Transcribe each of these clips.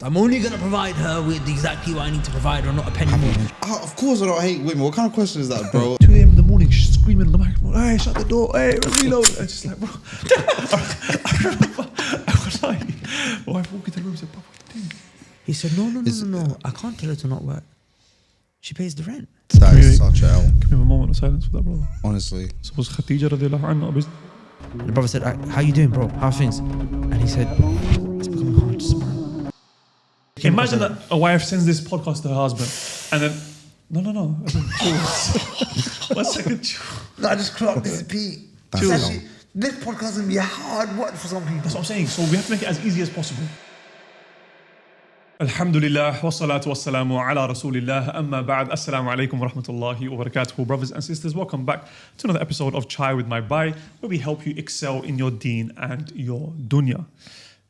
I'm only going to provide her with exactly what I need to provide or not a penny more. Of course I don't hate women. What kind of question is that, bro? 2 a.m. in the morning, she's screaming in the microphone, hey, shut the door, hey, reload. It's just like, bro. I remember, I was like, my wife walked into the room and said, Papa, what are you doing? He said, no. I can't tell her to not work. She pays the rent. That is such a L. Give me a moment of silence for that, brother. Honestly. So was Khadija radiallahu anha. The brother said, how you doing, bro? How are things? And he said, it's becoming hard to smile. Imagine that a wife sends this podcast to her husband and then, no. One second. No, I just clocked this is Pete. Actually, This podcast is going to be a hard work for some people. That's what I'm saying. So we have to make it as easy as possible. Alhamdulillah, wassalatu wassalamu ala rasulillah, amma ba'd, assalamu alaikum wa rahmatullahi wa barakatuhu. Brothers and sisters, welcome back to another episode of Chai with my Bhai, where we help you excel in your deen and your dunya.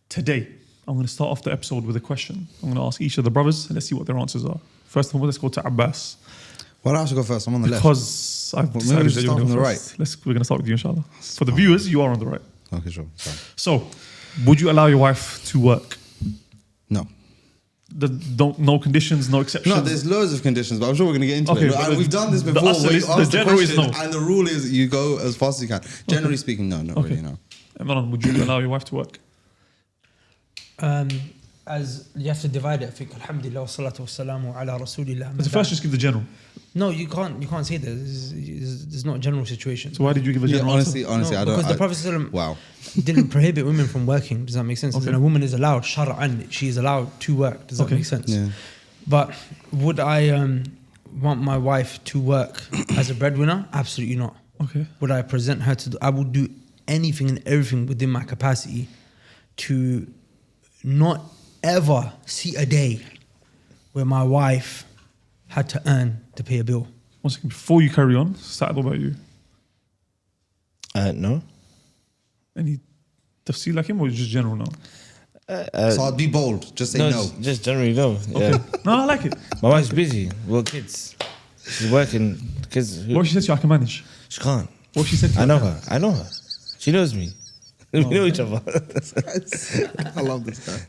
Today, I'm going to start off the episode with a question. I'm going to ask each of the brothers, and let's see what their answers are. First of all, let's go to Abbas. Why don't I have to go first? I'm on the left. Because I've decided maybe that you're start going from to the go first. We're going to start with you, inshallah. For the viewers, you are on the right. Okay, sure. Sorry. So, would you allow your wife to work? No. No conditions, no exceptions? No, there's loads of conditions, but I'm sure we're going to get into it. But We've done this before. The general is no. And the rule is you go as fast as you can. Generally speaking, no, not really, no. Imran, would you allow your wife to work? As you have to divide it, I think, alhamdulillah, wassalatu wassalamu ala rasulillah. But first, just give the general. No, you can't say that. There's not a general situation. So why did you give a general honestly, No, I don't. because the Prophet ﷺ Wow. didn't prohibit women from working. Does that make sense? Okay. And a woman is allowed, shar'an, she is allowed to work. Does that make sense? Yeah. But would I want my wife to work as a breadwinner? Absolutely not. Okay. Would I present her to... I would do anything and everything within my capacity to not ever see a day where my wife had to earn to pay a bill. One second, before you carry on, Sa'ad, what about you? No. Any tafsir like him or just general now? So I'd be bold. Just say no. Just generally no. Okay. Yeah. No, I like it. My wife's busy. Well, kids. She's working. Kids. What if she said to you, I can manage? She can't. What if she said to you? I know her. She knows me. We know each other. I love this guy.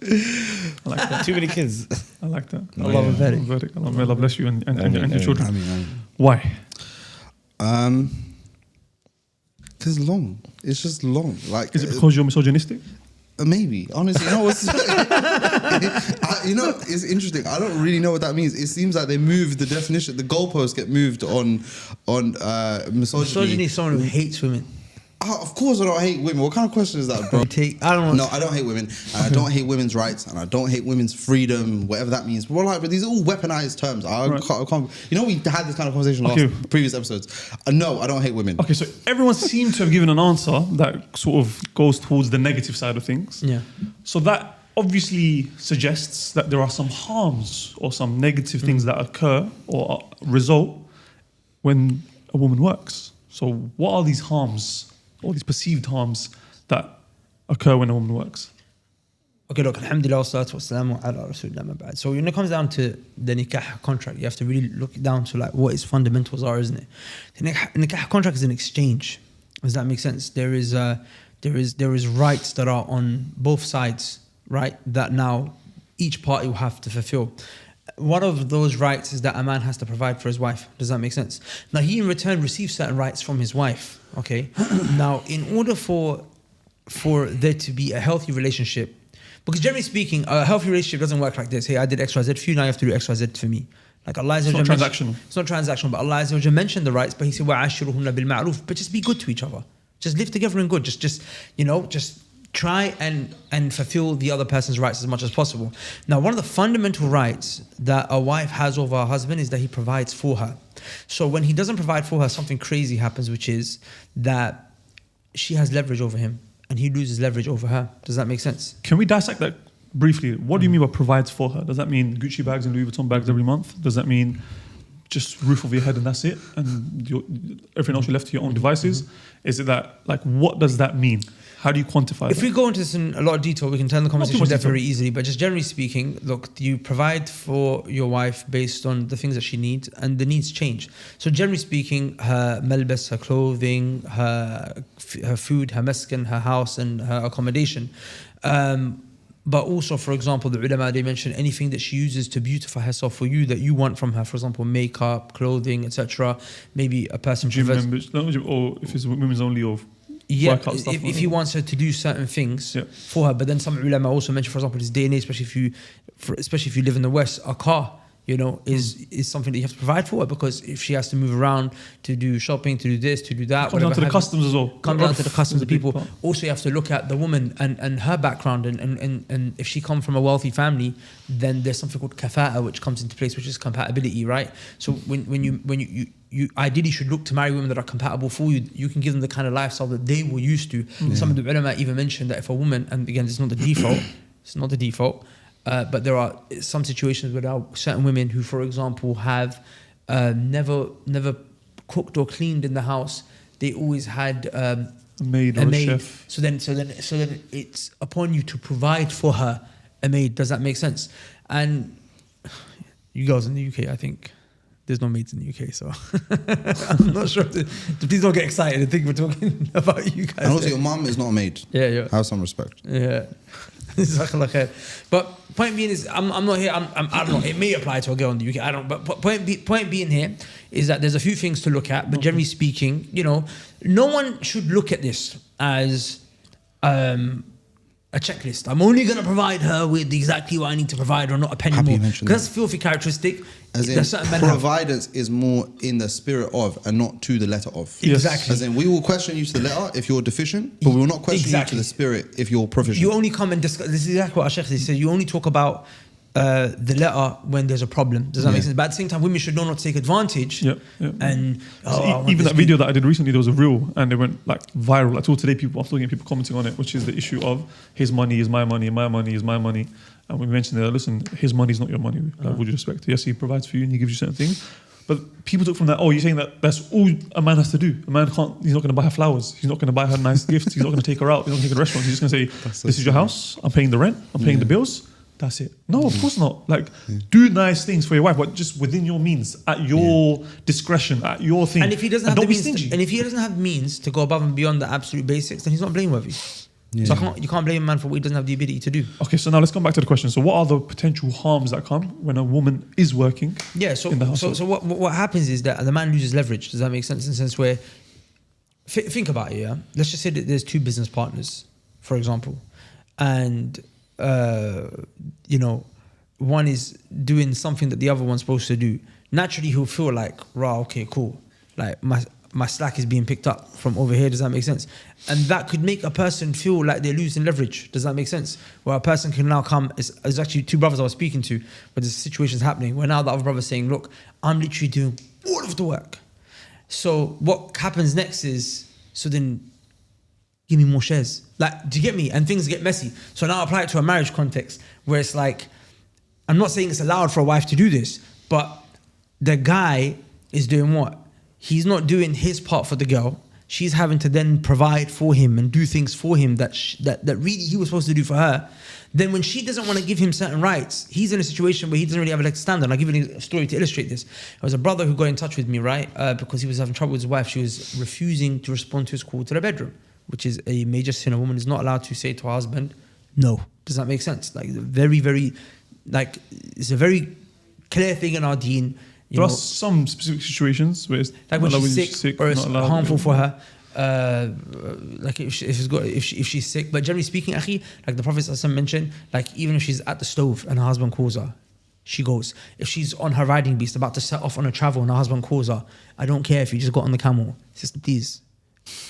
I like that. Too many kids. I like that. Allah Barik. Allah may Allah bless you and your children. I mean, Why? because long. It's just long. Like, Is it because you're misogynistic? maybe. Honestly, it's interesting. I don't really know what that means. It seems like they moved the definition. The goalposts get moved on misogyny. Misogyny is someone who hates women. Of course I don't hate women. What kind of question is that, bro? I don't know. No, I don't hate women. And I don't hate women's rights. And I don't hate women's freedom, whatever that means. But these are all weaponized terms. I can't, we had this kind of conversation last previous episodes. No, I don't hate women. Okay, so everyone seemed to have given an answer that sort of goes towards the negative side of things. Yeah. So that obviously suggests that there are some harms or some negative things that occur or result when a woman works. So what are these harms, or these perceived harms that occur when a woman works? Okay, look, alhamdulillah, wassalatu wassalamu ala rasulillah ma ba'd. So when it comes down to the nikah contract, you have to really look down to like what its fundamentals are, isn't it? The nikah contract is an exchange. Does that make sense? There is rights that are on both sides, right? That now each party will have to fulfill. One of those rights is that a man has to provide for his wife. Does that make sense? Now, he in return receives certain rights from his wife, okay? Now, in order for there to be a healthy relationship, because generally speaking, a healthy relationship doesn't work like this. Hey, I did XYZ for you, now you have to do XYZ for me. Like Allah Azza wa Jalla transactional. It's not transactional, but Allah Azza wa Jalla mentioned the rights, but He said, وَعَاشِرُهُنَّ بِالْمَعْرُوفِ. But just be good to each other. Just live together in good. Just try and fulfill the other person's rights as much as possible. Now, one of the fundamental rights that a wife has over her husband is that he provides for her. So when he doesn't provide for her, something crazy happens, which is that she has leverage over him and he loses leverage over her. Does that make sense? Can we dissect that briefly? What do you mean by provides for her? Does that mean Gucci bags and Louis Vuitton bags every month? Does that mean just roof over your head and that's it? And everything else you left to your own devices? Is it that, like, what does that mean? How do you quantify that? If we go into this in a lot of detail, we can turn the conversation there detail. very easily. But just generally speaking, look, you provide for your wife based on the things that she needs, and the needs change. So generally speaking, her malbas, her clothing, her food, her meskin, her house, and her accommodation. But also, for example, the ulama, they mention anything that she uses to beautify herself for you that you want from her. For example, makeup, clothing, etc. Maybe a person Gym prefers, members, not gym, or if it's women's only, or yeah, workout stuff. if he wants her to do certain things Yeah. for her. But then some ulama also mention, for example, this day and age, especially if you live in the West, a car, you know, is something that you have to provide for her, because if she has to move around to do shopping, to do this, to do that, Comes down to the have- customs as well. Come down to the customs Is a of big people. part. Also, you have to look at the woman and her background, and if she comes from a wealthy family, then there's something called kafa'a which comes into place, which is compatibility, right? So when you ideally should look to marry women that are compatible for you. You can give them the kind of lifestyle that they were used to. Some of the ulama even mentioned that if a woman, and again, it's not the default, it's not the default, but there are some situations where there are certain women who, for example, have never cooked or cleaned in the house. They always had A maid or a chef. So then it's upon you to provide for her a maid. Does that make sense? And you girls in the UK, I think there's no maids in the UK, so I'm not sure. Please don't get excited and think we're talking about you guys. And also, your mum is not a maid. Yeah. Have some respect. Yeah. Jazakallah khair. But point being is, I'm not here. I don't know. It may apply to a girl in the UK. I don't. But point being here is that there's a few things to look at. But generally speaking, you know, no one should look at this as a checklist. I'm only going to provide her with exactly what I need to provide, or not a penny Happy more. you Because mentioned that's a filthy characteristic. As in, There's certain men have. providence is more in the spirit of and not to the letter of. Yes. Exactly. As in, we will question you to the letter if you're deficient, but we will not question Exactly. you to the spirit if you're proficient. You only come and discuss. This is exactly what our Sheikh said. You only talk about the letter when there's a problem. Does that make sense? But at the same time, women should know not to take advantage. Yeah. And I want even this that video that I did recently, there was a reel, and they went like viral. Like till today, I'm still getting people commenting on it, which is the issue of his money is my money, my money is my money. And we mentioned that, listen, his money is not your money. Like, with respect, yes, he provides for you and he gives you certain things. But people took from that, oh, you're saying that that's all a man has to do. A man can't, he's not going to buy her flowers. He's not going to buy her nice gifts. He's not going to take her out. He's not going to take her to restaurants. He's just going to say, this is your house. I'm paying the rent. I'm paying the bills. That's it. No, of course not. Like, do nice things for your wife, but just within your means, at your discretion, at your thing. And if he doesn't have don't the be means, stingy. and if he doesn't have means to go above and beyond the absolute basics, then he's not blameworthy. So you can't blame a man for what he doesn't have the ability to do. Okay, so now let's come back to the question. So what are the potential harms that come when a woman is working Yeah. So in the household? so what happens is that the man loses leverage. Does that make sense? In the sense where, think about it. Yeah. Let's just say that there's two business partners, for example, and you know, one is doing something that the other one's supposed to do. Naturally, he'll feel like, "Rah, okay, cool. Like my slack is being picked up from over here." Does that make sense? And that could make a person feel like they're losing leverage. Does that make sense? Where a person can now come, it's actually two brothers I was speaking to, but there's situations happening where now the other brother's saying, look, I'm literally doing all of the work. So what happens next is, so then give me more shares. Like, do you get me? And things get messy. So now apply it to a marriage context where it's like, I'm not saying it's allowed for a wife to do this, but the guy is doing what? He's not doing his part for the girl. She's having to then provide for him and do things for him that really he was supposed to do for her. Then when she doesn't want to give him certain rights, he's in a situation where he doesn't really have a leg to stand on. I'll give you a story to illustrate this. There was a brother who got in touch with me, right? Because he was having trouble with his wife. She was refusing to respond to his call to the bedroom, which is a major sin. A woman is not allowed to say to her husband, no. Does that make sense? Like, very, very, like, it's a very clear thing in our deen. There are some specific situations where it's like when not she's allowed, sick, or it's not allowed. harmful for her. Like if she's sick, but generally speaking, akhi, like the Prophet ﷺ mentioned, like even if she's at the stove and her husband calls her, she goes. If she's on her riding beast about to set off on a travel and her husband calls her, I don't care if you just got on the camel, sister, please.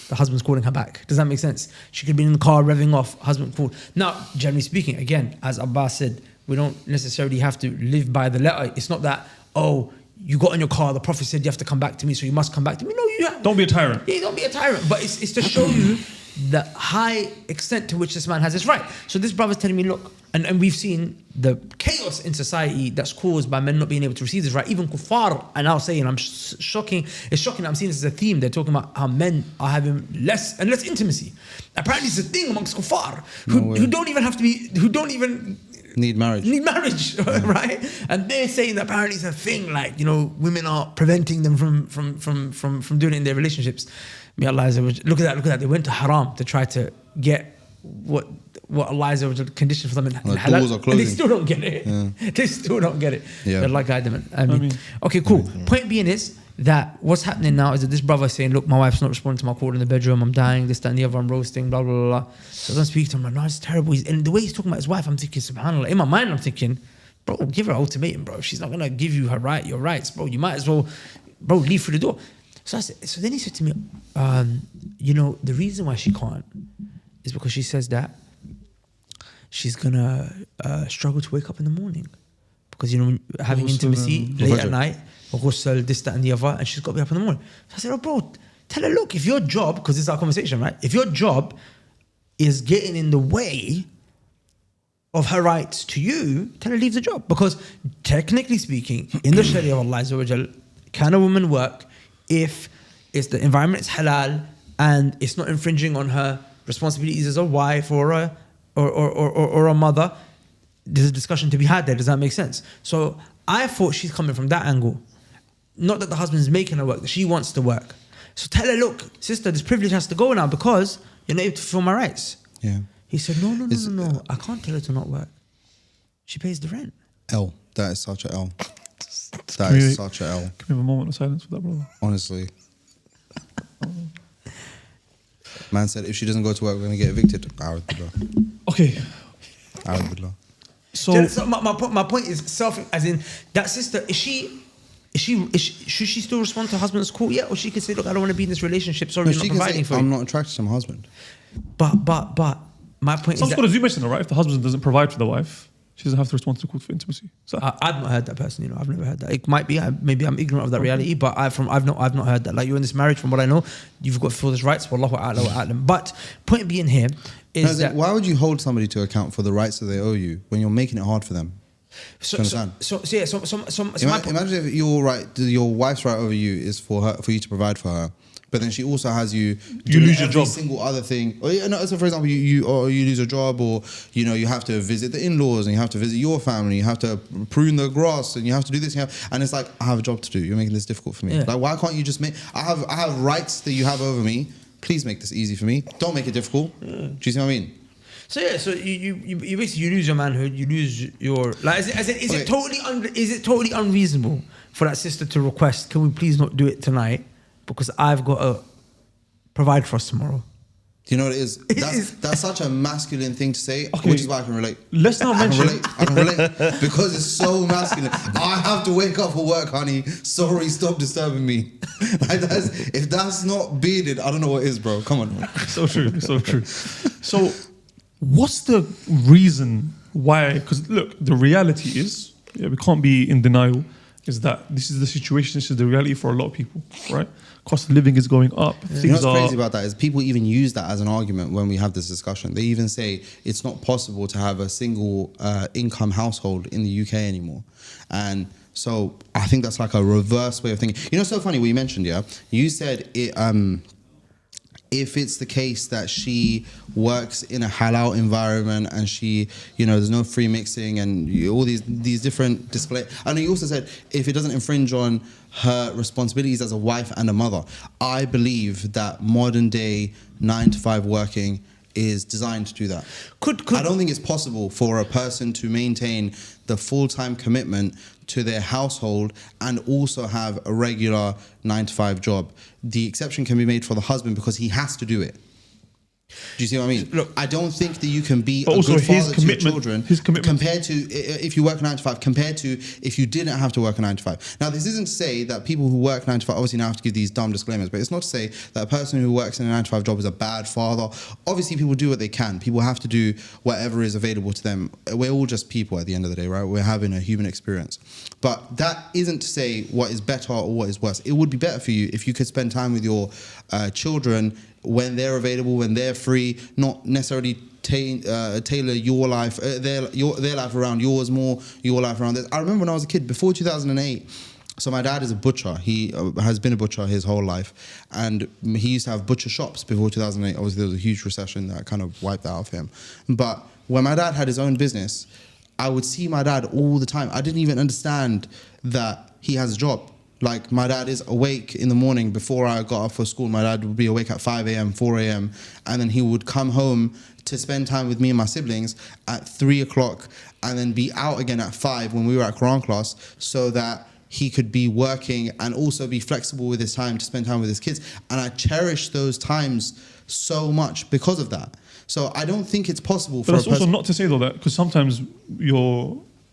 The husband's calling her back. Does that make sense? She could be in the car revving off, husband called. Now, generally speaking, again, as Abbas said, we don't necessarily have to live by the letter. It's not that, oh, you got in your car, the Prophet said you have to come back to me, so you must come back to me. No, you have. Don't be a tyrant. Yeah, don't be a tyrant. But it's to show you the high extent to which this man has his right. So this brother's telling me, look, and we've seen the chaos in society that's caused by men not being able to receive this right. Even kuffar are now saying, shocking. It's shocking. I'm seeing this as a theme. They're talking about how men are having less and less intimacy. Apparently, it's a thing amongst kuffar who don't even need marriage, right? And they're saying that apparently it's a thing, like, you know, women are preventing them from doing it in their relationships. May Allah look at that. They went to haram to try to get what what Allah Azza wa Jalla conditioned for them in Like halal, doors are and they closing. still don't get it. They still don't get it. Yeah. Allah guide them. I mean, okay, cool. Point being is that what's happening now is that this brother is saying, look, my wife's not responding to my call in the bedroom, I'm dying, this, that, and the other, I'm roasting, blah, blah, blah, blah. So I don't speak to him, I'm like, no, it's terrible. And the way he's talking about his wife, I'm thinking, subhanAllah. In my mind, I'm thinking, bro, give her an ultimatum, bro. If she's not going to give you your rights, bro, you might as well, bro, leave through the door. So then he said to me, you know, the reason why she can't is because she says that she's going to struggle to wake up in the morning. Because, you know, having intimacy late at night, ghusl, this, that, and the other, and she's got to be up in the morning. So I said, oh, bro, tell her, look, if your job, because this is our conversation, right? If your job is getting in the way of her rights to you, tell her leave the job. Because technically speaking, in the Sharia of Allah Azza wa Jal, can a woman work if it's the environment is halal and it's not infringing on her responsibilities as a wife or a mother? There's a discussion to be had there. Does that make sense? So I thought she's coming from that angle. Not that the husband's making her work, that she wants to work. So tell her, look, sister, this privilege has to go now because you're not able to fulfill my rights. Yeah. He said, no. I can't tell her to not work. She pays the rent. L. That is such a L. That is such a L. Can we have a moment of silence for that, brother? Honestly. Man said, if she doesn't go to work, we're going to get evicted. Okay. So my point is as in that sister, should she still respond to her husband's call? Yeah, or she could say, look, I don't want to be in this relationship. Sorry, No, I'm not she can providing say, for you. I'm not attracted to my husband. But my point Some is sort of Zoomation, right? If the husband doesn't provide for the wife, she doesn't have to respond to the call for intimacy. So I've not heard that person. You know, I've never heard that. It might be maybe I'm ignorant of that reality, but I've not heard that. Like, you're in this marriage, from what I know, you've got to fulfill these rights. Wallahu a'la wa a'lam. But point being here is that why would you hold somebody to account for the rights that they owe you when you're making it hard for them? Imagine if your wife's right over you is for you to provide for her, but then she also has you lose your job. Single other thing. Or, so for example, you lose your job, or you have to visit the in-laws, and you have to visit your family, you have to prune the grass, and you have to do this, and it's like, I have a job to do. You're making this difficult for me. Yeah. Like, why can't you just I have rights that you have over me. Please make this easy for me. Don't make it difficult. Yeah. Do you see what I mean? So yeah, so you basically you lose your manhood, you lose your like. Is it totally unreasonable for that sister to request, can we please not do it tonight because I've got to provide for us tomorrow? Do you know what it is? That's such a masculine thing to say, okay. Which is why I can relate. Let's not mention. I can relate because it's so masculine. I have to wake up for work, honey. Sorry, stop disturbing me. Like, if that's not bearded, I don't know what is, bro. Come on. So true. So, what's the reason why? Because look, the reality is, we can't be in denial, is that this is the situation, this is the reality for a lot of people, right? Cost of living is going up. You know what's crazy about that is people even use that as an argument when we have this discussion. They even say it's not possible to have a single income household in the UK anymore. And so I think that's like a reverse way of thinking. You know, it's so funny what you mentioned, yeah? You said it, if it's the case that she works in a halal environment and she, there's no free mixing and all these different display. And you also said if it doesn't infringe on her responsibilities as a wife and a mother. I believe that modern day 9-to-5 working is designed to do that. I don't think it's possible for a person to maintain the full-time commitment to their household and also have a regular 9-to-5 job. The exception can be made for the husband because he has to do it. Do you see what I mean? Look, I don't think that you can be a good father to your children compared to if you work 9-to-5 compared to if you didn't have to work a 9-to-5. Now, this isn't to say that people who work 9-to-5, obviously now I have to give these dumb disclaimers, but it's not to say that a person who works in a 9-to-5 job is a bad father. Obviously, people do what they can. People have to do whatever is available to them. We're all just people at the end of the day, right? We're having a human experience. But that isn't to say what is better or what is worse. It would be better for you if you could spend time with your children when they're available, when they're free, not necessarily tailor your life, their life around yours more, your life around theirs. I remember when I was a kid, before 2008, so my dad is a butcher. He has been a butcher his whole life. And he used to have butcher shops before 2008. Obviously, there was a huge recession that kind of wiped that out of him. But when my dad had his own business, I would see my dad all the time. I didn't even understand that he has a job. Like my dad is awake in the morning before I got up for school. My dad would be awake at 5 a.m., 4 a.m. And then he would come home to spend time with me and my siblings at 3 o'clock and then be out again at 5 when we were at Quran class so that he could be working and also be flexible with his time to spend time with his kids. And I cherish those times so much because of that. So I don't think it's possible for But that's a also person... not to say though that because sometimes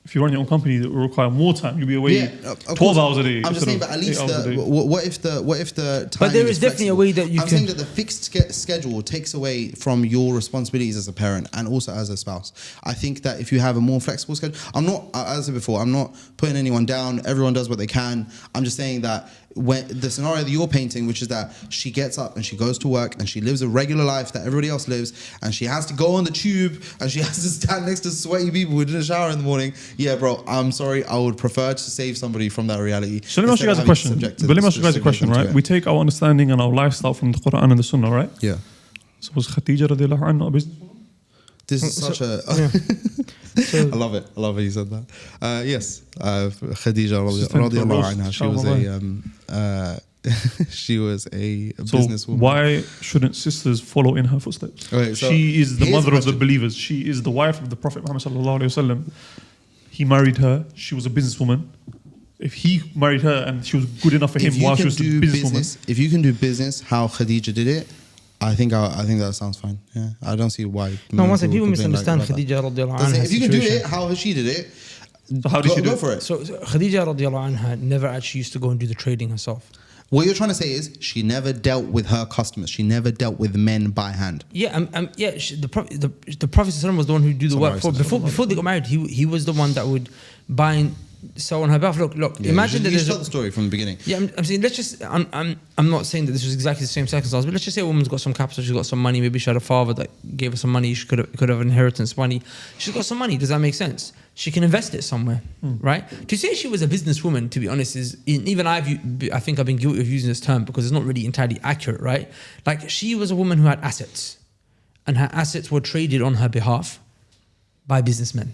if you run your own company that will require more time, you'll be away 12 hours a day. I'm just saying, but at least what if the time But there is is definitely a flexible? way that you I'm can. saying that the fixed schedule takes away from your responsibilities as a parent and also as a spouse. I think that if you have a more flexible schedule, I'm not, as I said before, I'm not putting anyone down. Everyone does what they can. I'm just saying that when the scenario that you're painting, which is that she gets up and she goes to work and she lives a regular life that everybody else lives, and she has to go on the tube and she has to stand next to sweaty people who didn't shower in the morning. Yeah, bro, I'm sorry. I would prefer to save somebody from that reality. So let me ask you guys a question. But let me ask you guys a question, right? We take our understanding and our lifestyle from the Quran and the Sunnah, right? Yeah. So was Khadija radiallahu anha a business? This is such a... I love it. I love how you said that. Yes, Khadija radiallahu anha. She was a businesswoman. Why shouldn't sisters follow in her footsteps? Okay, so she is the here's mother the of the question. believers. She is the wife of the Prophet Muhammad sallallahu alaihi wasallam. He married her. She was a businesswoman. If he married her and she was good enough for him while she was a businesswoman, if you can do business how Khadija did it, I think that sounds fine. Yeah, I don't see why. No, once people complain misunderstand like that. Khadija radiallahu That's it. anha. If you can do it how she did it, so how did she do go it? for it. So Khadija radiallahu anha never actually used to go and do the trading herself. What you're trying to say is she never dealt with her customers. She never dealt with men by hand. Yeah, the Prophet ﷺ was the one who do the work for. Before they got married, he was the one that would buy and sell on her behalf. Look. Yeah, imagine that you there's tell the story from the beginning. Yeah, I'm saying I'm not saying that this was exactly the same circumstance, but let's just say a woman's got some capital, she's got some money. Maybe she had a father that gave her some money. She could have inheritance money. She's got some money. Does that make sense? She can invest it somewhere, right? To say she was a businesswoman, to be honest, is even I think I've been guilty of using this term because it's not really entirely accurate, right? Like she was a woman who had assets, and her assets were traded on her behalf by businessmen.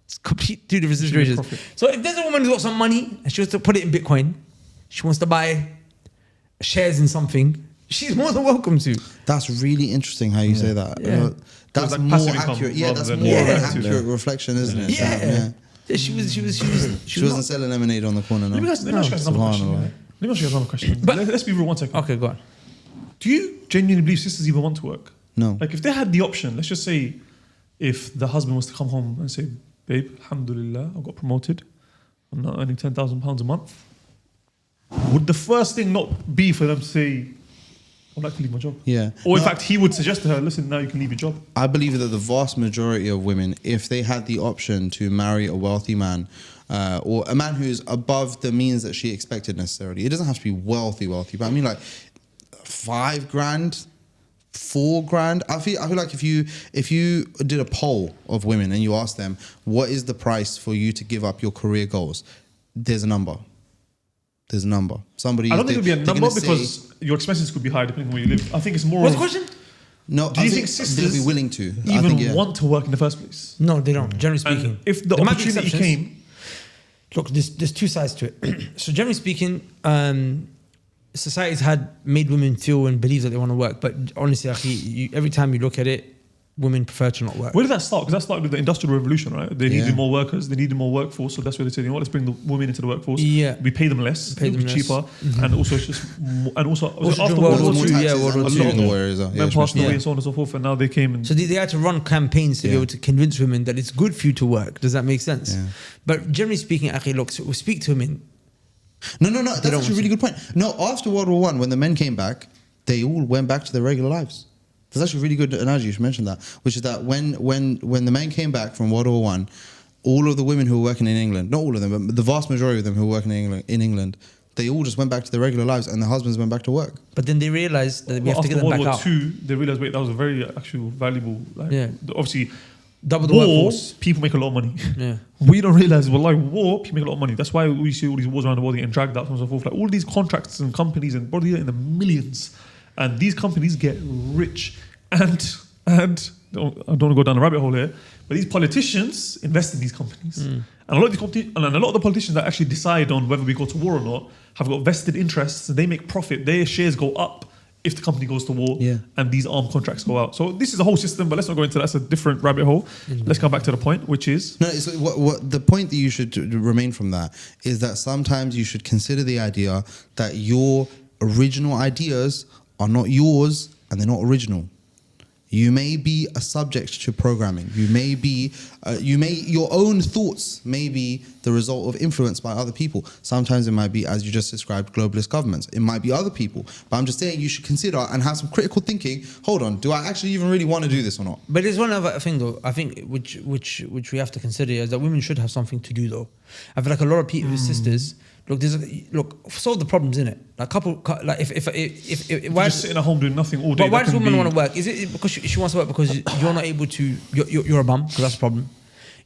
It's complete two different situations. So if there's a woman who's got some money and she wants to put it in Bitcoin, she wants to buy shares in something, she's more than welcome to. That's really interesting how you say that. Yeah. That's like more passive income accurate. Yeah, rather that's than more of an active. accurate reflection, isn't it? Yeah. She She wasn't selling lemonade on the corner. No. Let me ask you guys another question. Subhanallah. Let me ask you guys another question. But- Let's be real 1 second. Okay, go on. Do you genuinely believe sisters even want to work? No. Like if they had the option, let's just say if the husband was to come home and say, babe, alhamdulillah, I got promoted. I'm now earning £10,000 a month. Would the first thing not be for them to say, I'd like to leave my job? Yeah. Or in No. fact, he would suggest to her, listen, now you can leave your job. I believe that the vast majority of women, if they had the option to marry a wealthy man, or a man who's above the means that she expected necessarily, it doesn't have to be wealthy, but I mean like $5,000, $4,000. I feel like if you did a poll of women and you asked them what is the price for you to give up your career goals, there's a number. There's a number. Somebody. I don't think it would be a they're number gonna say- because your expenses could be high depending on where you live. I think it's more What's of, the question? No. do you I think they'll sisters be willing to even want to work in the first place? No, they don't, generally speaking. And if the There might be opportunity exceptions. came, Look, there's two sides to it. So generally speaking, society's made women feel and believe that they want to work. But honestly, akhi, every time you look at it, women prefer to not work. where did that start? Because that started with the Industrial Revolution, right? They needed Yeah. more workers, they needed more workforce. So that's where they said, you know what, let's bring the women into the workforce. Yeah. We pay them less, Pay it'll them be less. cheaper. And also, it's just, and also Also after during World War World II, War II, yeah, World War a II. lot of the warriors are. men passed away Yeah. and so on and so forth. And now they came and So they had to run campaigns to be Yeah. able to convince women that it's good for you to work. Does that make sense? Yeah. But generally speaking, akhi, look, so we speak to women. No. That's don't actually a really good point. No, after World War I, when the men came back, they all went back to their regular lives. That's actually a really good analogy. You should mention that, which is that when the men came back from World War I, all of the women who were working in England, not all of them, but the vast majority of them who were working in England, they all just went back to their regular lives, and the husbands went back to work. But then they realized that we have to after get them World back War out. II, they realized, wait, that was a very actual valuable, like, Yeah. obviously, Double the war, workforce. people make a lot of money. Yeah. We don't realize, well, like war, people make a lot of money. That's why we see all these wars around the world getting dragged out and so forth. Like all these contracts and companies and probably in the millions. And these companies get rich. And And I don't want to go down a rabbit hole here, but these politicians invest in these companies. And a lot of the politicians that actually decide on whether we go to war or not have got vested interests. They make profit. Their shares go up if the company goes to war, and these armed contracts go out. So this is a whole system, but let's not go into that. That's a different rabbit hole. Let's come back to the point, which is... No, it's what the point that you should remain from that is that sometimes you should consider the idea that your original ideas are not yours and they're not original. You may be a subject to programming. You may be, your own thoughts may be the result of influence by other people. Sometimes it might be, as you just described, globalist governments. It might be other people. But I'm just saying you should consider and have some critical thinking. Hold on, do I actually even really want to do this or not? But there's one other thing though, I think, which we have to consider is that women should have something to do though. I feel like a lot of people, sisters, solve the problems in it. Like if why just sitting at home doing nothing all day. But why does women want to work? Is it because she wants to work because you're not able to? You're a bum, because that's a problem.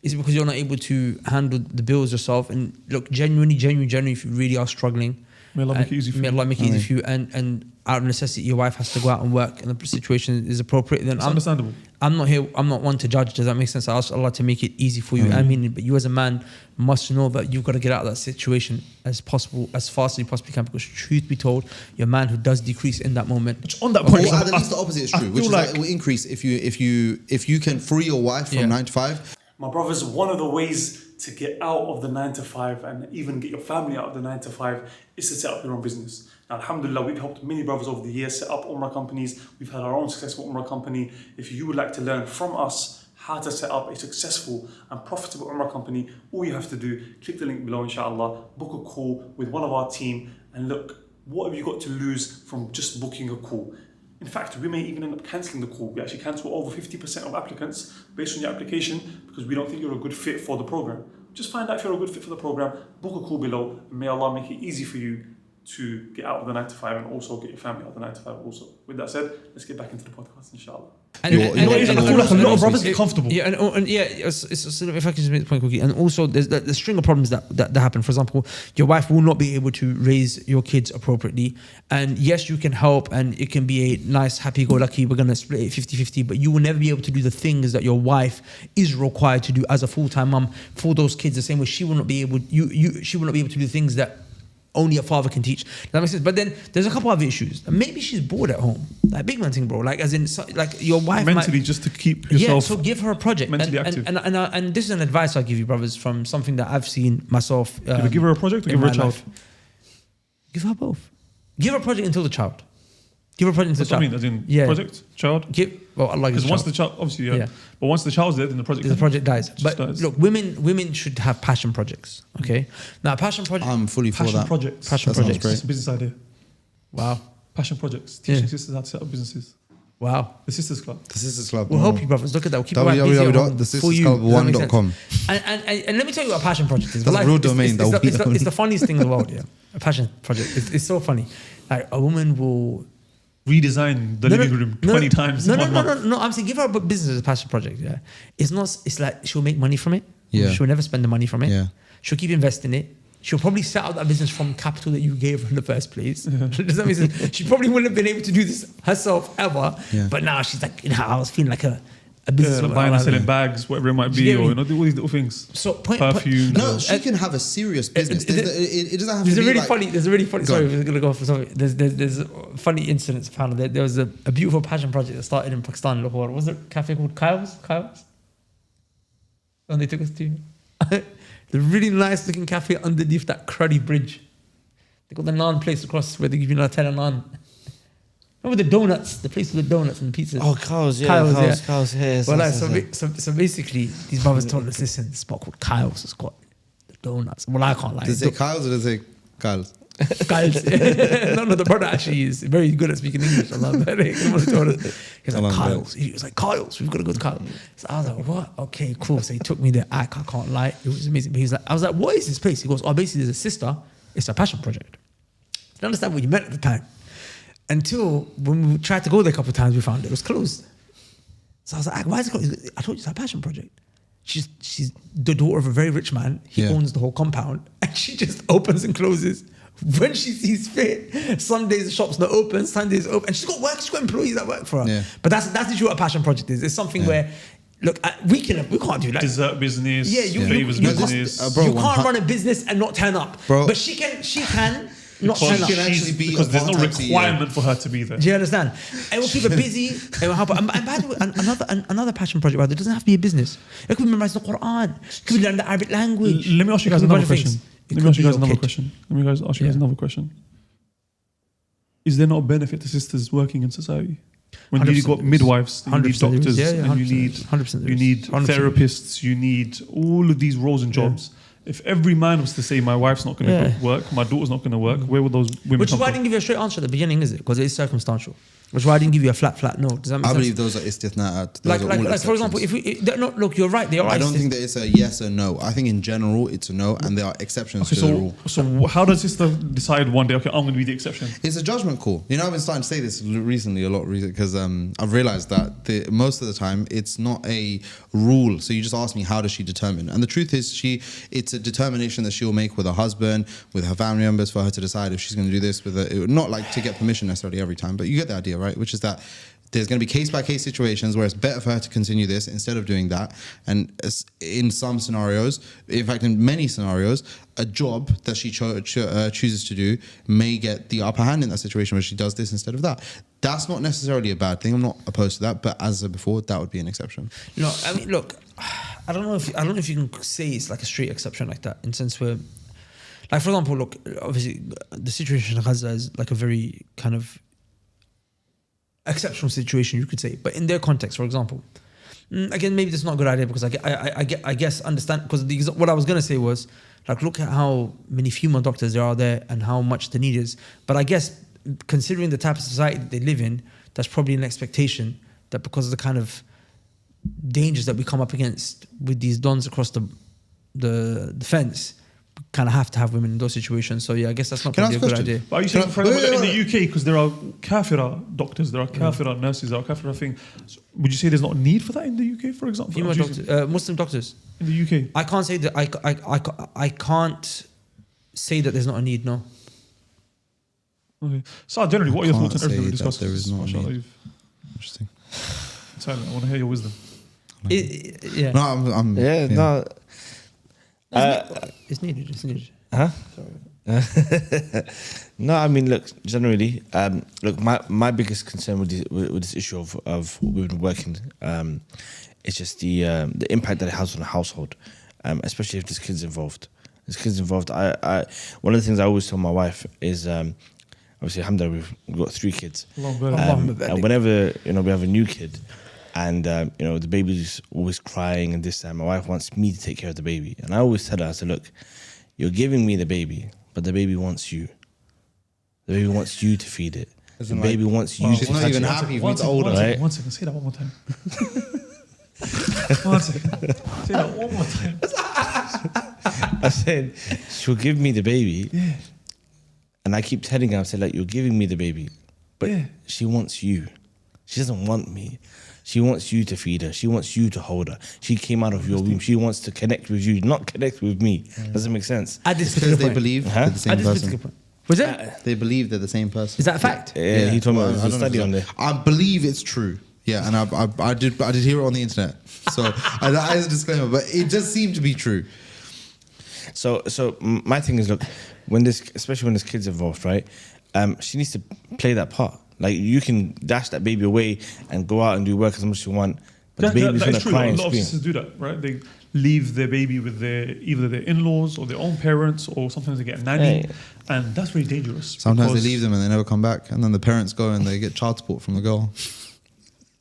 Is it because you're not able to handle the bills yourself? And look, genuinely, if you really are struggling, may Allah make it easy for you. May Allah make it easy for you. And out of necessity, your wife has to go out and work, and the situation is appropriate. Then it's understandable. I'm not one to judge. Does that make sense? I ask Allah to make it easy for you. I mean, but you as a man must know that you've got to get out of that situation as possible, as fast as you possibly can. Because truth be told, your man who does decrease in that moment. Which on that point, at least the opposite is true, which is like it will increase if you can free your wife from 9 to 5. My brothers, one of the ways to get out of the 9 to 5 and even get your family out of the 9 to 5 is to set up your own business. Now, alhamdulillah, we've helped many brothers over the years set up Umrah companies. We've had our own successful Umrah company. If you would like to learn from us how to set up a successful and profitable Umrah company, all you have to do, click the link below, inshallah, book a call with one of our team, and look, what have you got to lose from just booking a call? In fact, we may even end up cancelling the call. We actually cancel over 50% of applicants based on your application because we don't think you're a good fit for the program. Just find out if you're a good fit for the program, book a call below, and may Allah make it easy for you to get out of the 9 to 5 and also get your family out of the 9 to 5 also. With that said, let's get back into the podcast, inshallah. I feel like a lot of brothers get comfortable. Yeah, if I can just make the point quickly. And also, there's the string of problems that happen. For example, your wife will not be able to raise your kids appropriately. And yes, you can help, and it can be a nice, happy-go-lucky, we're going to split it 50-50, but you will never be able to do the things that your wife is required to do as a full-time mum for those kids, the same way she will not be able, she will not be able to do things that only a father can teach. Does that make sense? But then there's a couple of issues. Maybe she's bored at home. Like big man thing, bro. Like as in, like your wife mentally, just to keep yourself. Yeah, so give her a project. Mentally active. And this is an advice I'll give you, brothers, from something that I've seen myself. Give her a project or give her a child? Give her both. Give her a project until the child. Give her a project until the child. What I mean, as in project, child? Because once the child, obviously, but once the child's there, then the project dies. But dies. Look, women should have passion projects. Okay, now passion project. I'm fully for that. Projects. Passion projects. It's a business idea. Wow. Passion projects. Teaching sisters how to set up businesses. Wow. The Sisters Club. The Sisters Club. We'll help you, brothers. Look at that. We'll keep you busy at home for you. www.thesistersclub1.com. And let me tell you what a passion project is. That's a real domain. It's the funniest thing in the world. Yeah, a passion project. It's so funny. Like a woman will redesign the living room 20 times in 1 month. No. I'm saying give her a business as a passion project. Yeah, it's not. It's like she'll make money from it. Yeah. She'll never spend the money from it. Yeah. She'll keep investing it. She'll probably set up that business from capital that you gave her in the first place. Does that make sense? She probably wouldn't have been able to do this herself ever. Yeah. But now she's like, I was feeling like a business. Like buying and selling bags, whatever it might be, or all these little things. So perfume. No, she can have a serious business. It doesn't have to be There's a really funny. Sorry, we're gonna go for something. There's funny incidents found. There was a beautiful passion project that started in Pakistan. Lahore. Was it a cafe called Kyle's? And they took us to the really nice looking cafe underneath that cruddy bridge. They got the naan place across where they give you a 10 a naan. Remember the donuts? The place with the donuts and pizzas. Oh, Kyle's, yeah. Kyle's here. Well, so basically, these brothers told us, listen, this spot called Kyle's has got the donuts. Well, I can't lie. Does it say Kyle's or does it say Kyle's? Kyle's. No, the brother actually is very good at speaking English. Allah. He was like, Kyle's. He was like, Kyle's, we've got to go to Kyle's. So I was like, what? Okay, cool. So he took me there. I can't lie. It was amazing. But I was like, what is this place? He goes, basically, there's a sister. It's a passion project. I didn't understand what you meant at the time. Until when we tried to go there a couple of times, we found it was closed. So I was like, why is it closed? I told you it's a passion project. She's the daughter of a very rich man. He owns the whole compound. and she just opens and closes when she sees fit. Some days the shop's not open, Sundays open, and she's got work. She's got employees that work for her. Yeah. But that's literally what a passion project is. It's something where, look, we can't do that. Dessert business, Yeah, you flavors can't- business. bro, you can't 100 run a business and not turn up. Bro. But she can not turn up. She can actually be because a there's no part-time CEO. requirement for her to be there. Do you understand? It will keep her busy. It will help her. And by the way, another passion project, right? It doesn't have to be a business. It could be memorizing the Quran. It could be learning the Arabic language. Let me ask you guys It could be a another bunch of question. things. It Let me could ask you be guys your another kid. question. Let me ask you guys Yeah. another question. Is there not a benefit to sisters working in society? When you 100% got there is. midwives, you need 100% there is. doctors, Yeah, yeah, and you 100% need 100% there you is. need 100%. therapists, you need all of these roles and jobs. If every man was to say, my wife's not going to Yeah. work, my daughter's not going to work, where would those women Which is come why I from? didn't give you a straight answer at the beginning, is it? Because it is circumstantial. Which is why I didn't give you a flat no. Does that make I sense? believe those are istithna'at. Like for example, if we no, look, you're right. They are. I don't think that it's a yes or no. I think in general it's a no, and there are exceptions Okay, to the rule. so how does sister decide one day, okay, I'm going to be the exception? It's a judgment call. You know, I've been starting to say this recently a lot because I've realized that most of the time it's not a rule. So you just ask me, how does she determine? And the truth is, it's a determination that she'll make with her husband, with her family members, for her to decide if she's going to do this with not like to get permission necessarily every time, but you get the idea, right? Which is that there's going to be case-by-case situations where it's better for her to continue this instead of doing that. And in some scenarios, in fact, in many scenarios, a job that she chooses to do may get the upper hand in that situation where she does this instead of that. That's not necessarily a bad thing. I'm not opposed to that. But as I said before, that would be an exception. No, I mean, look, I don't know if you can say it's like a straight exception like that, in the sense where, like, for example, look, obviously the situation in Gaza is like a very kind of exceptional situation, you could say. But in their context, for example, again, maybe this is not a good idea because I guess understand, because what I was going to say was, like, look at how many female doctors there are there and how much the need is. But I guess considering the type of society that they live in, that's probably an expectation that because of the kind of dangers that we come up against with these dons across the fence, we kind of have to have women in those situations. So yeah, I guess that's not Can I probably a ask a good question? idea. But are you saying, Can I- for example, wait, in the UK, because there are kafira doctors, there are kafira nurses, there are kafira thing, so would you say there's not a need for that in the UK, for example? Female doctors, Muslim doctors. In the UK? I can't say that. I can't say that there's not a need. No. Okay. So generally, what are your can't thoughts on everything we say that discussed? there is not a Mashallah, need. you've- Interesting. Tyler, I want to hear your wisdom. Yeah. No, I'm Yeah, no. It's needed. It's needed. Huh? No, I mean, look, generally, look, my biggest concern with this issue of women working is just the impact that it has on the household, especially if there's kids involved. I one of the things I always tell my wife is, obviously, alhamdulillah, we've got 3 kids. And whenever, we have a new kid, and the baby's always crying and this time, my wife wants me to take care of the baby, and I always tell her, I said, look, you're giving me the baby, but the baby wants you. The baby wants you to feed it. The baby wants you to she's not touch even it. happy if it's older. right? One second, say that one more time. One second. Say that one more time. I said, she'll give me the baby. Yeah. And I keep telling her, I said, like, you're giving me the baby. But Yeah. she wants you. She doesn't want me. She wants you to feed her. She wants you to hold her. She came out of your womb. She wants to connect with you, not connect with me. Does it make sense? At this Because particular they point. believe Huh? they're the same At this particular person. point. Was it? They believe they're the same person. Is that a fact? Yeah, he told me Well, there was I a don't know if study it's on a- there. I believe it's true. Yeah, and I did hear it on the internet. So that is a disclaimer, but it just seemed to be true. So my thing is, look, especially when there's kids involved, right? She needs to play that part. Like, you can dash that baby away and go out and do work as much as you want, but the baby's that gonna is true. cry A and lot of scream. sisters do that, right? They leave their baby with either their in-laws or their own parents, or sometimes they get a nanny, and that's very dangerous. Sometimes they because- leave them and they never come back, and then the parents go and they get child support from the girl.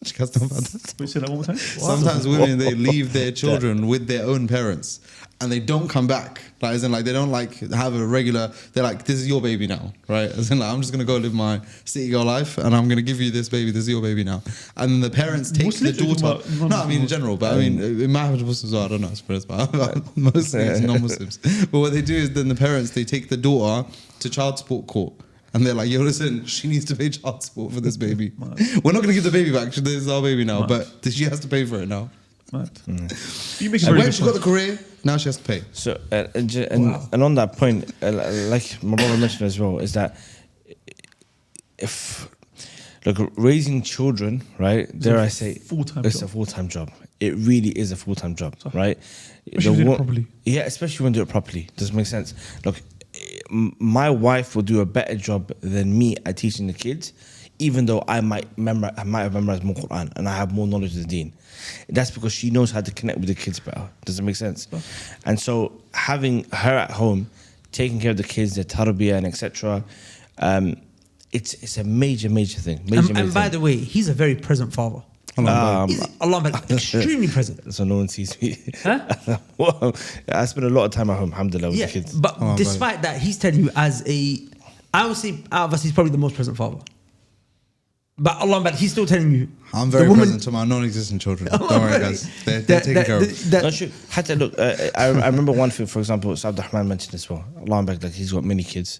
She can't know about that. Wait, say that one more time. Sometimes women, they leave their children with their own parents and they don't come back. Like, as in, like, they don't like have a regular, they're like, this is your baby now, right? As in, like, I'm just going to go live my city girl life and I'm going to give you this baby, this is your baby now. And then the parents take Muslims the or daughter. talking about No, I mean in general, but I mean, in my Muslims, I don't know, I suppose, but mostly it's non-Muslims. But what they do is then the parents, they take the daughter to child support court. And they're like, yo, listen, she needs to pay child support for this baby. We're not going to give the baby back. This is our baby now, but she has to pay for it now. Mad. Mm. You make a And very when good she got point. the career, now she has to pay. So and on that point, like my brother mentioned as well, is that if look, raising children, right? Dare I say, full-time it's job. a full-time job. It really is a full-time job, right? Especially when you do it properly. Yeah, especially when you do it properly. Does it make sense? Look, my wife will do a better job than me at teaching the kids, even though I might have memorized more Quran and I have more knowledge of the Deen. That's because she knows how to connect with the kids better. Does it make sense? And so having her at home, taking care of the kids, their tarbiyah and etc., it's a major thing. And by the way, he's a very present father. He's extremely present. So no one sees me. Huh? Well, I spend a lot of time at home, alhamdulillah, with Yeah, the kids. but despite that, he's telling you I would say out of us, he's probably the most present father. But Allah, but he's still telling you. I'm very present to my non-existent children. Don't worry, guys. They're taken care of. No, sure. Hatta, look, I remember one thing, for example, Saad Rahman mentioned as well. Allah back, like he's got many kids.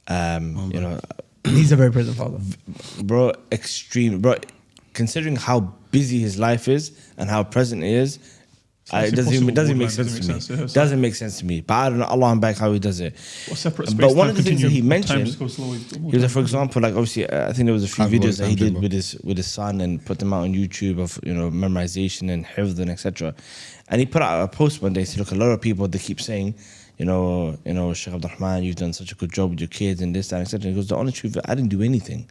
You know, he's a very present father. Bro, considering how busy his life is and how present he is, it doesn't make sense to me. Doesn't make sense to me. But I don't know Allah back how he does it. But one of the things that he mentioned, he was, for example, like obviously, I think there was a few videos that he did with his son and put them out on YouTube of memorization and hifz and etc. And he put out a post one day. He said, look, a lot of people they keep saying, Sheikh Abdul Rahman, you've done such a good job with your kids and this, that, etc. He goes, the honest truth, I didn't do anything.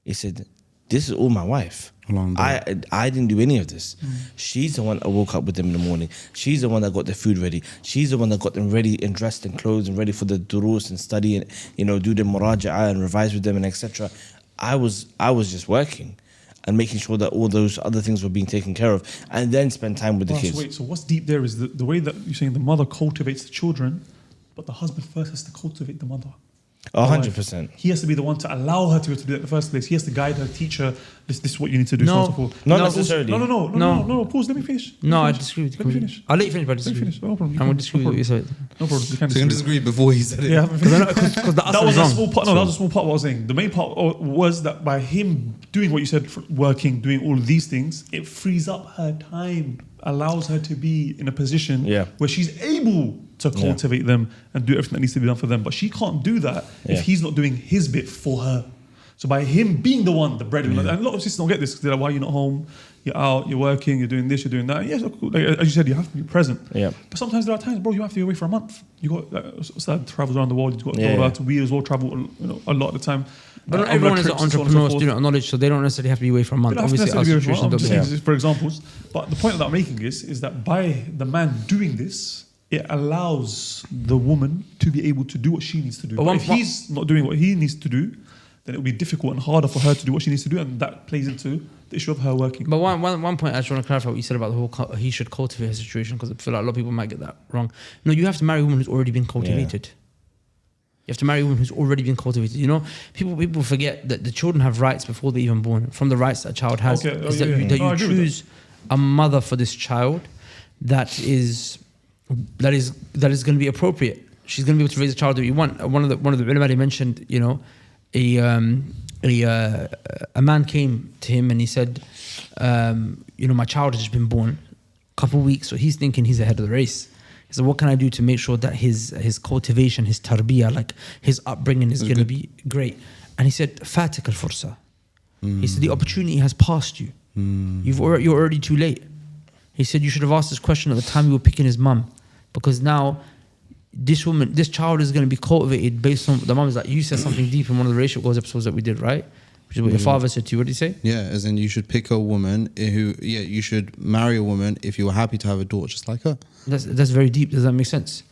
He said, this is all my wife. I didn't do any of this. She's the one that woke up with them in the morning. She's the one that got their food ready. She's the one that got them ready and dressed and clothed and ready for the durus and study and do the muraja'ah and revise with them and etc. I was just working and making sure that all those other things were being taken care of, and then spend time with the kids. So what's deep there is the way that you're saying the mother cultivates the children, but the husband first has to cultivate the mother. 100%. He has to be the one to allow her to be able to do it in the first place. He has to guide her, teach her, this is what you need to do. No, so on and so forth. not necessarily. No, pause, let me finish. No, I disagree with you. Let me finish. I'll let you finish, but I disagree. Let me finish. No problem. I'm going to disagree with what you said. No problem. You can So you can disagree before he said it. Yeah, Because the that asl was is a wrong. small part. No, that was a small part of what I was saying. The main part was that by him doing what you said, working, doing all of these things, it frees up her time, allows her to be in a position where she's able to cultivate them and do everything that needs to be done for them. But she can't do that if he's not doing his bit for her. So by him being the one, the breadwinner, and a lot of sisters don't get this because they're like, why are you not home? You're out, you're working, you're doing this, you're doing that. Yes, like, as you said, you have to be present. Yeah. But sometimes there are times, bro, you have to be away for a month. You got travels around the world. You've got to go out to we as well travel a lot of the time. But not everyone is an entrepreneur, student of knowledge, so they don't necessarily have to be away for a month. They don't have to Obviously, our necessarily be away for a month. situations I'm don't just saying this for examples. But the point that I'm making is that by the man doing this, it allows the woman to be able to do what she needs to do. But if he's not doing what he needs to do, then it will be difficult and harder for her to do what she needs to do, and that plays into the issue of her working. But one point I just want to clarify what you said about the whole he should cultivate his situation, because I feel like a lot of people might get that wrong. No, you have to marry a woman who's already been cultivated. Yeah. You have to marry a woman who's already been cultivated. People forget that the children have rights before they're even born. From the rights that a child has, you choose a mother for this child that is going to be appropriate. She's going to be able to raise a child that you want. One of the ulama mentioned, a man came to him and he said, my child has just been born a couple of weeks, so he's thinking he's ahead of the race. He said, what can I do to make sure that his cultivation, his tarbiyah, like his upbringing is going to be great? And he said, fatik al-fursa. He said, the opportunity has passed you. You're already too late. He said, you should have asked this question at the time you were picking his mum, because now this child is going to be cultivated based on the mum. Is like, you said something deep in one of the relationship goals episodes that we did, right? Which is what your father said to you. What did he say? Yeah, as in you should pick a woman you should marry a woman if you were happy to have a daughter just like her. That's very deep. Does that make sense?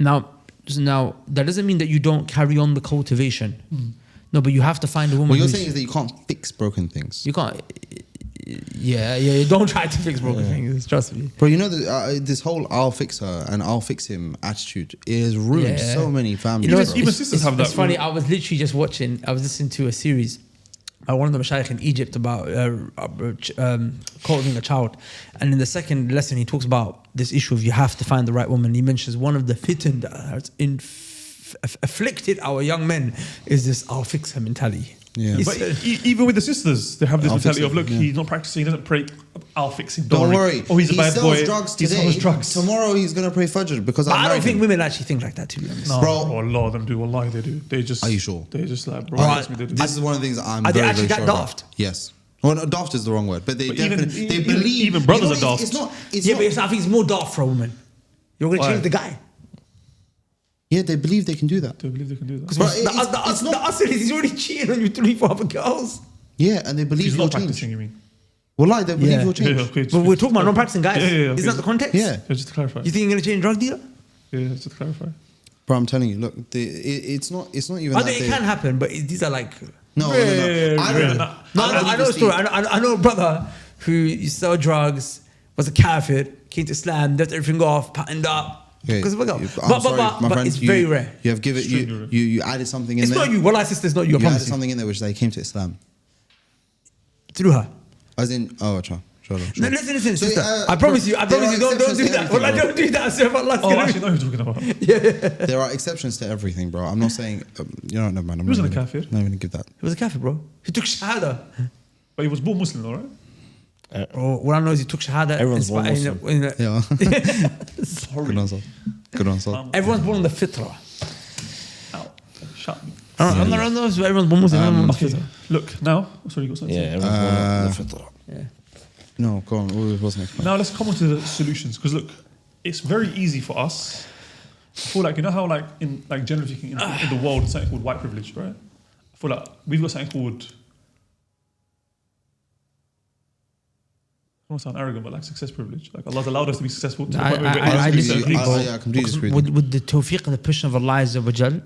Now that doesn't mean that you don't carry on the cultivation. No, but you have to find a woman. What you're saying is that you can't fix broken things. You can't. Yeah. Don't try to fix broken things. Trust me. But this whole "I'll fix her" and "I'll fix him" attitude is ruined so many families. Even sisters have that. It's funny. I was literally just watching. I was listening to a series by one of the mashayikh in Egypt about cultivating a child, and in the second lesson he talks about this issue of you have to find the right woman. He mentions one of the fitan that has afflicted our young men is this "I'll fix her" mentality. Yeah. He's- But even with the sisters, they have this I'll mentality fix of it, look, yeah. he's not practicing, he doesn't pray. I'll fix him. Don't worry. Oh, he's a he bad sells boy. drugs He today. sells drugs. Tomorrow he's gonna pray Fajr because But I don't married think him. women actually think like that, to be honest. No, Bro. bro, a lot of them do. Wallahi, they do. They just. Are you sure? They're just like, bro, Alright. trust me, they do. This is one of the things that I'm Are they very, actually very that sure daft? about. Yes. Well, no, daft is the wrong word, but they But even- definitely they even- believe. even brothers you know, are daft. It's not. It's Yeah, not. but I think it's more daft for a woman. You're going to Why? change the guy. Yeah, they believe they can do that. They believe they can do that. Because But the us is he's already cheating on you 24 other girls. Yeah, and they believe He's you'll not change. practicing, you mean? Well, they believe Yeah. you'll change. okay, But we're talking about non-practicing guys. Yeah, yeah, yeah, Isn't that the context? Yeah. Yeah, just to clarify. You think you're going to change drug dealer? Yeah, just to clarify. Bro, I'm telling you, look, it's not even. I that think it they- can happen, but these are like... No, Yeah, I don't know. No, I know a story. I know a brother who used to sell drugs, was a kafir, came to Islam, left everything off, patterned up. Okay, Because of a girl. I'm sorry, my But friend, it's very rare. You have given Extremely rare. you added something in It's there. not you. Wallah, sister, it's not you. I You added promise you. something in there which they came to Islam. Through her. As in, oh, sure. No, listen, So, sister. uh, I promise you, there don't are do exceptions to that. Well, I everything, don't do that. I swear about Allah's Oh, gonna- actually, I know who you're talking about. There are exceptions to everything, bro. I'm not saying, you know, no, man. I'm He wasn't not a even- kafir. Not even gonna give that. He was a kafir, bro. He took shahada. But he was born Muslim, all right? Oh, what I know is he took shahada. Everyone's born Yeah. Good answer. Good answer. Everyone's born on the fitra. Ow. Shut me. I don't know. Everyone's born Muslim. everyone's on the Okay, fitra. look, now. Sorry, you got something to Yeah, say? everyone's born on the fitrah. Yeah. No, go on. What was next? Now let's come on to the solutions. Because look, it's very easy for us. I feel like, you know how like in like generally speaking in the world, there's something called white privilege, right? I feel like we've got something called, I don't want to sound arrogant, but like success privilege. Like Allah's allowed us to be successful to the point where we get I to disagree, certain bro. things. I completely disagree with With the tawfiq and the push of Allah Azza wa Jal,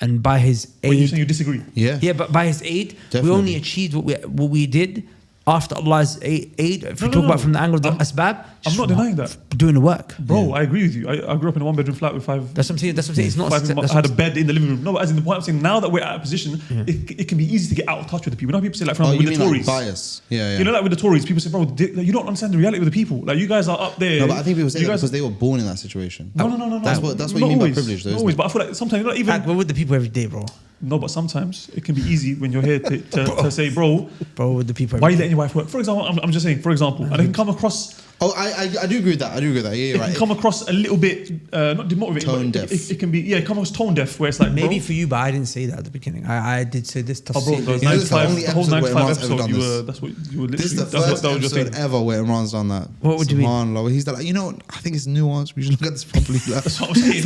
and by His Wait, you're saying aid, you disagree? Yeah. yeah, but by His aid, Definitely. we only achieved what we did after Allah's aid. If No, you no, talk about no. from the angle of the I'm- asbab, I'm just not denying that. doing the work. Bro, I agree with you. I grew up in a one-bedroom flat with five. That's what I'm saying. That's what I'm saying. It's not. Five that's I had a what- bed in the living room. No, but as in the point I'm saying, now that we're at a position, it can be easy to get out of touch with the people. You know how people say, like, for Oh, example, you with mean the like Tories. bias? Yeah. You know, like with the Tories, people say, bro, you don't understand the reality of the people. Like, you guys are up there. No, but I think people say you that guys because they were born in that situation. No. That's what Not you mean by always. privilege, though. Not Isn't always, it? but I feel like sometimes you're not even. Like, we're with the people every day, bro. No, but sometimes it can be easy when you're here to say, bro, Bro, with the people. why are Every you day. letting your wife work? For example, I'm just saying, for example, and it can come across. Oh, I do agree with that. I do agree with that. Yeah, It you're can right. come across a little bit not demotivating. Tone but deaf. It can be it come across tone deaf, where it's like Maybe bro, for you, but I didn't say that at the beginning. I did say this. Oh, bro, You know, this is the only the whole episode where 95 Imran's ever episode, done you this. were, that's what you were This is literally, the first that was your episode thing. ever where Imran's done that. What would you mean? SubhanAllah, where he's like, you know, I think it's nuanced. We should look at this properly. Like, That's what I'm saying.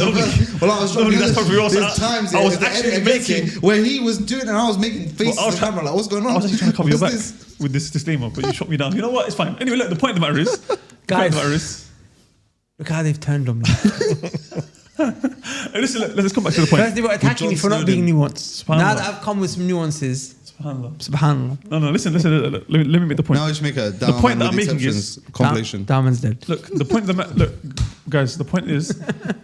well, I was trying to do That's this. probably also- There's times I was the actually editor gets making- it, where he was doing it and I was making faces I was to the camera like, what's going on? I was actually trying to cover your back What's this? with this disclaimer, but you shot me down. You know what? It's fine. Anyway, look, the point of the matter is, Guys. Look how they've turned on me. listen, let's come back to the point. First, they were attacking me for not being nuanced. Subhanallah. Now that I've come with some nuances, SubhanAllah. subhanallah. No, listen. Let me make the point. Now we should make a The point that I'm making exceptions is- compilation. Diamond's dead. Look, the point of the look, guys. The point is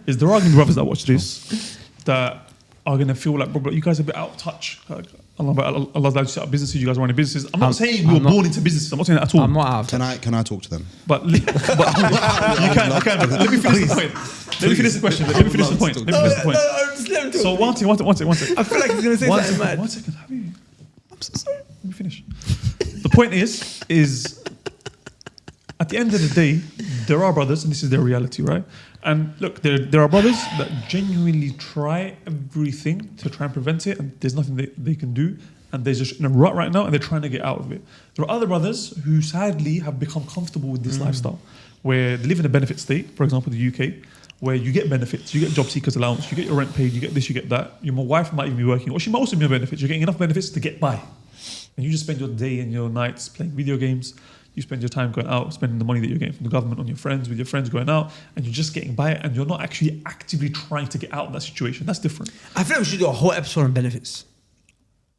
there are going to be brothers that watch this that are going to feel like, bro, you guys are a bit out of touch. Like, Allah's allowed you to set up businesses. You guys are running businesses. I'm not saying we were I'm not- born into businesses. I'm not saying that at all. I'm not out. Can I talk to them? But you can. Let me finish the point. Let me finish the question. Let me finish the point. Let me finish the point. Just let him talk. So one second. I feel like he's going to say something mad. One second. Habibi. I'm so sorry. Let me finish. The point is at the end of the day, there are brothers, and this is their reality, right? And look, there are brothers that genuinely try everything to try and prevent it, and there's nothing they can do, and they're just in a rut right now, and they're trying to get out of it. There are other brothers who sadly have become comfortable with this lifestyle, where they live in a benefit state, for example, the UK, where you get benefits, you get job seekers allowance, you get your rent paid, you get this, you get that. Your wife might even be working, or she might also be on benefits. You're getting enough benefits to get by. And you just spend your day and your nights playing video games. You spend your time going out, spending the money that you're getting from the government on your friends, with your friends going out, and you're just getting by it, and you're not actually actively trying to get out of that situation. That's different. I feel like we should do a whole episode on benefits.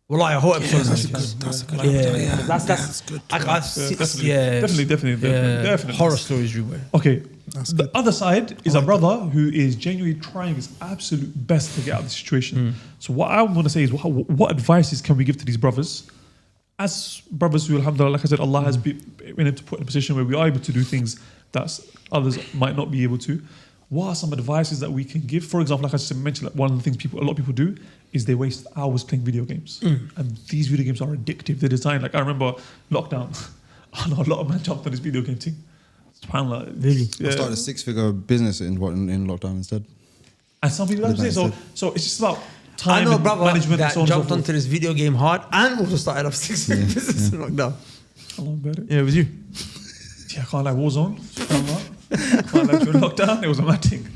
Well, like a whole episode on benefits. That's a good Yeah, that's good. I've seen, Definitely. Horror stories everywhere. Okay. The other side is a brother who is genuinely trying his absolute best to get out of the situation. So what I want to say is, what advices can we give to these brothers? As brothers who, alhamdulillah, like I said, Allah has been able to put in a position where we are able to do things that others might not be able to. what are some advices that we can give? For example, like I just mentioned, like one of the things a lot of people do is they waste hours playing video games. And these video games are addictive. They're designed, like I remember lockdown. I know a lot of men jumped on this video game thing. SubhanAllah. Really? I started a 6-figure business in lockdown instead. And some people don't say so. So it's just about time I know a and brother management and that so on and so jumped forth. onto this video game hard and also started off 6 business in lockdown. How long about it? Yeah, it was you. Yeah, I can't lie, Warzone. SubhanAllah. I can't lie, during lockdown, it was a mad thing.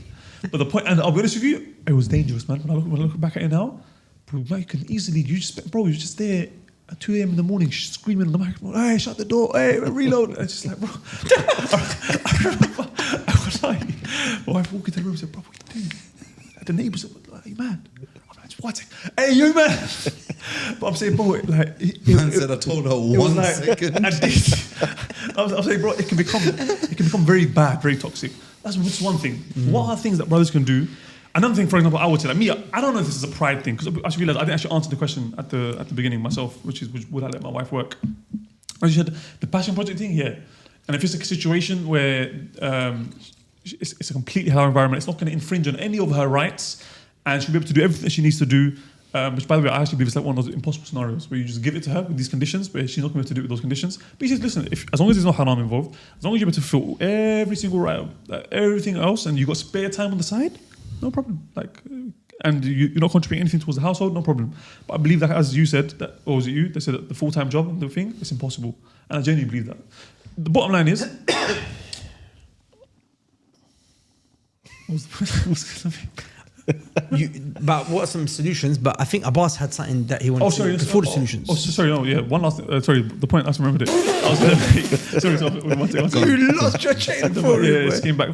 But the point, and I'll be honest with you, it was dangerous, man. When I look back at it now, bro, you can easily, you're just there at 2 a.m. in the morning screaming on the microphone, hey, shut the door, hey, reload. And it's just like, bro. I remember, I was like, my wife walked into the room and said, bro, what are you doing? And the neighbour said, are you mad? I'm like, what? Hey, you man. But I'm saying, bro, like, Man said I told her it was 1 second. I'm saying, bro, it can become very bad, very toxic. That's just one thing. What are things that brothers can do? Another thing, for example, I would say, like me, I don't know if this is a pride thing, because I just realized I didn't actually answer the question at the beginning myself, which is, would I let my wife work? As you said, the passion project thing, yeah. And if it's a situation where it's a completely halal environment, it's not going to infringe on any of her rights, and she'll be able to do everything she needs to do, which, by the way, I actually believe it's like one of those impossible scenarios where you just give it to her with these conditions, but she's not going to be able to do it with those conditions. But he says, listen, as long as there's no haram involved, as long as you're able to fill every single right, everything else, and you've got spare time on the side, no problem. Like, and you're not contributing anything towards the household, no problem. But I believe that, as you said, or was it you that said that the full-time job and the thing, it's impossible. And I genuinely believe that. The bottom line is, But what are some solutions? But I think Abbas had something that he wanted to before the solutions. Sorry, no, yeah. One last, sorry, the point I just remembered it. I was one second. You lost your chain of thought. Yeah, it came back.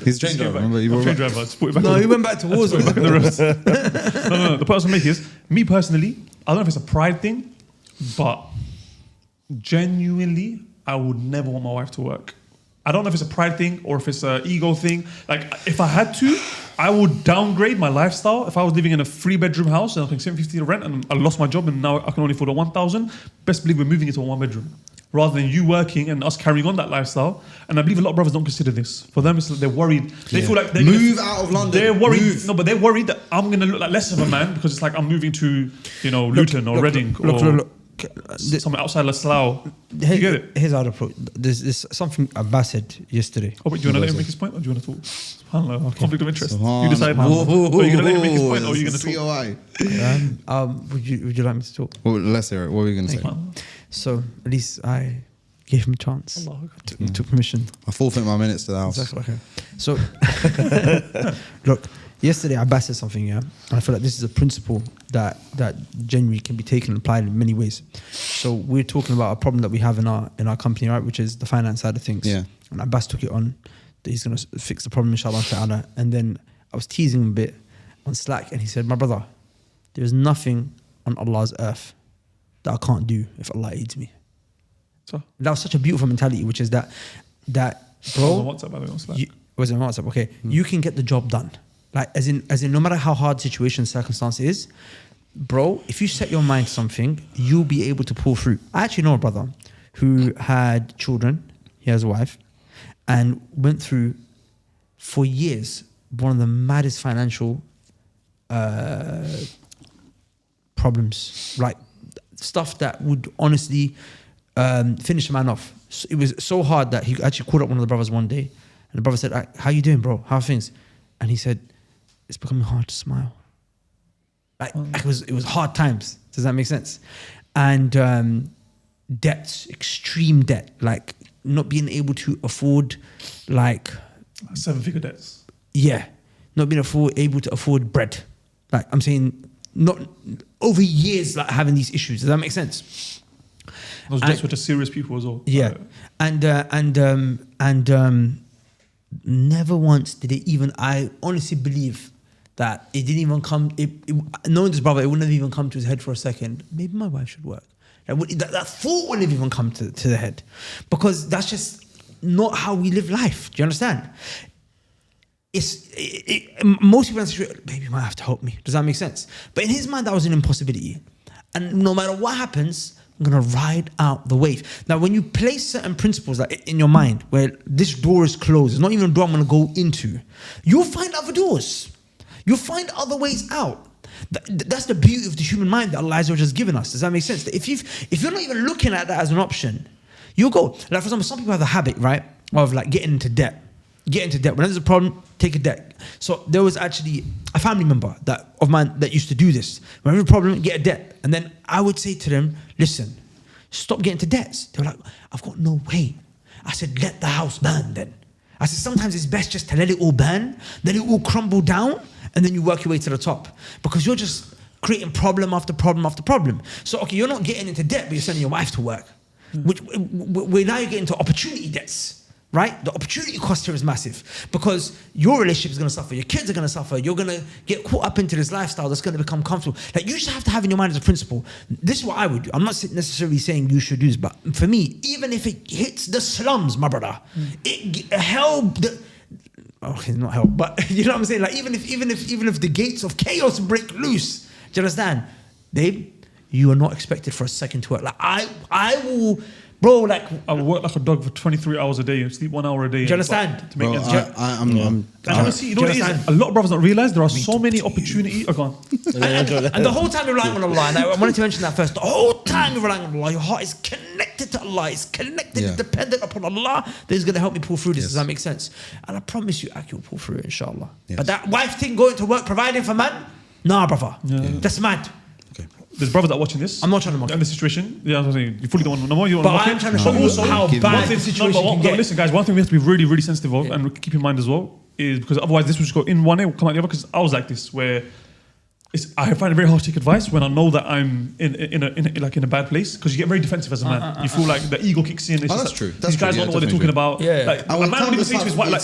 He's train driver, remember? You were train driver. Just put it back. No, he went back to Warzone. Back in the roads. No. The point I was making is, me personally, I don't know if it's a pride thing, but genuinely, I would never want my wife to work. I don't know if it's a pride thing or if it's an ego thing. Like, if I had to, I would downgrade my lifestyle. If I was living in a 3-bedroom house and I think 750 to rent and I lost my job and now I can only afford a 1,000, best believe we're moving into a 1-bedroom. Rather than you working and us carrying on that lifestyle. And I believe a lot of brothers don't consider this. For them, it's like they're worried. They feel like they're Move out of London. They're worried. Move. No, but they're worried that I'm going to look like less of a man because it's like I'm moving to, Luton or Reading or somewhere outside La Slough. You get it? Here's our approach. There's something Abbas said yesterday. Oh, wait, do you want to let him make his point or do you want to talk? SubhanAllah, conflict of interest. Subhanallah. You decide. Are you going to let him make his point or are you going to talk? COI. Would you like me to talk? Well, let's hear it. What were you going to say? So at least I gave him a chance. He took permission. I forfeit my minutes to the house. Exactly. Okay. So look, yesterday Abbas said something, yeah, and I feel like this is a principle that genuinely can be taken and applied in many ways. So we're talking about a problem that we have in our company, right, which is the finance side of things. Yeah. And Abbas took it on that he's going to fix the problem, inshallah ta'ala. And then I was teasing him a bit on Slack, and he said, my brother, there's nothing on Allah's earth that I can't do if Allah aids me. So? That was such a beautiful mentality, which is that bro. On WhatsApp, by the way, on Slack. Was it on WhatsApp? Okay, you can get the job done. Like as in, no matter how hard situation, circumstance is, bro. If you set your mind to something, you'll be able to pull through. I actually know a brother who had children. He has a wife, and went through for years one of the maddest financial problems, like stuff that would honestly finish a man off. So it was so hard that he actually called up one of the brothers one day, and the brother said, "How you doing, bro? How are things?" And he said, "It's becoming hard to smile." Like it was hard times. Does that make sense? And debts, extreme debt, like not being able to afford, like 7-figure debts. Yeah, not being able to afford bread. Like I'm saying, not over years, like having these issues. Does that make sense? Those debts were just serious people as well. Yeah, and never once did it even. I honestly believe that it didn't even come. Knowing this brother, it wouldn't have even come to his head for a second. Maybe my wife should work. That thought wouldn't have even come to the head, because that's just not how we live life. Do you understand? Most people say, "Baby, you might have to help me." Does that make sense? But in his mind, that was an impossibility. And no matter what happens, I'm gonna ride out the wave. Now, when you place certain principles like in your mind, where this door is closed, it's not even a door I'm gonna go into, you'll find other doors. You'll find other ways out. That's the beauty of the human mind that Allah has just given us. Does that make sense? That if you're not even looking at that as an option, you'll go. Like for example, some people have the habit, right, of like getting into debt. Get into debt. When there's a problem, take a debt. So there was actually a family member of mine that used to do this. When there's a problem, get a debt. And then I would say to them, listen, stop getting into debts. They were like, I've got no way. I said, let the house burn then. I said, sometimes it's best just to let it all burn, then it will crumble down, and then you work your way to the top. Because you're just creating problem after problem after problem. So, okay, you're not getting into debt, but you're sending your wife to work. Which now you get into opportunity debts. Right? The opportunity cost here is massive because your relationship is going to suffer, your kids are going to suffer, you're going to get caught up into this lifestyle that's going to become comfortable. Like you just have to have in your mind as a principle, this is what I would do. I'm not necessarily saying you should do this, but for me, even if it hits the slums, my brother, okay, not hell, but you know what I'm saying? Like even if the gates of chaos break loose, do you understand? Babe, you are not expected for a second to work. Like I will. Bro, like I would work like a dog for 23 hours a day and sleep 1 hour a day. Do you understand? To make ends meet. I'm Honestly, you know what it is? A lot of brothers don't realize there are so many opportunities. Oh, go on. And the whole time you're relying on Allah, and I wanted to mention that first. The whole time you're relying on Allah, your heart is connected to Allah. It's connected, it's dependent upon Allah that is going to help me pull through this. Does that make sense? And I promise you, Aki will pull through it, inshallah. Yes. But that wife thing, going to work, providing for man, nah, brother. That's mad. There's brothers that are watching this. I'm not trying to mock in the situation. Yeah, I'm saying you fully don't want to know more. You want but to mock I'm it. trying to show you how bad the situation can get. Listen, guys, one thing we have to be really, really sensitive of and keep in mind as well is because otherwise this will just go in one ear, will come out the other. Because I was like this, where I find it very hard to take advice when I know that I'm in a bad place because you get very defensive as a man. You feel like the ego kicks in. It's that's true. These guys don't know what they're talking about. Yeah. Like a man would even say to his wife, like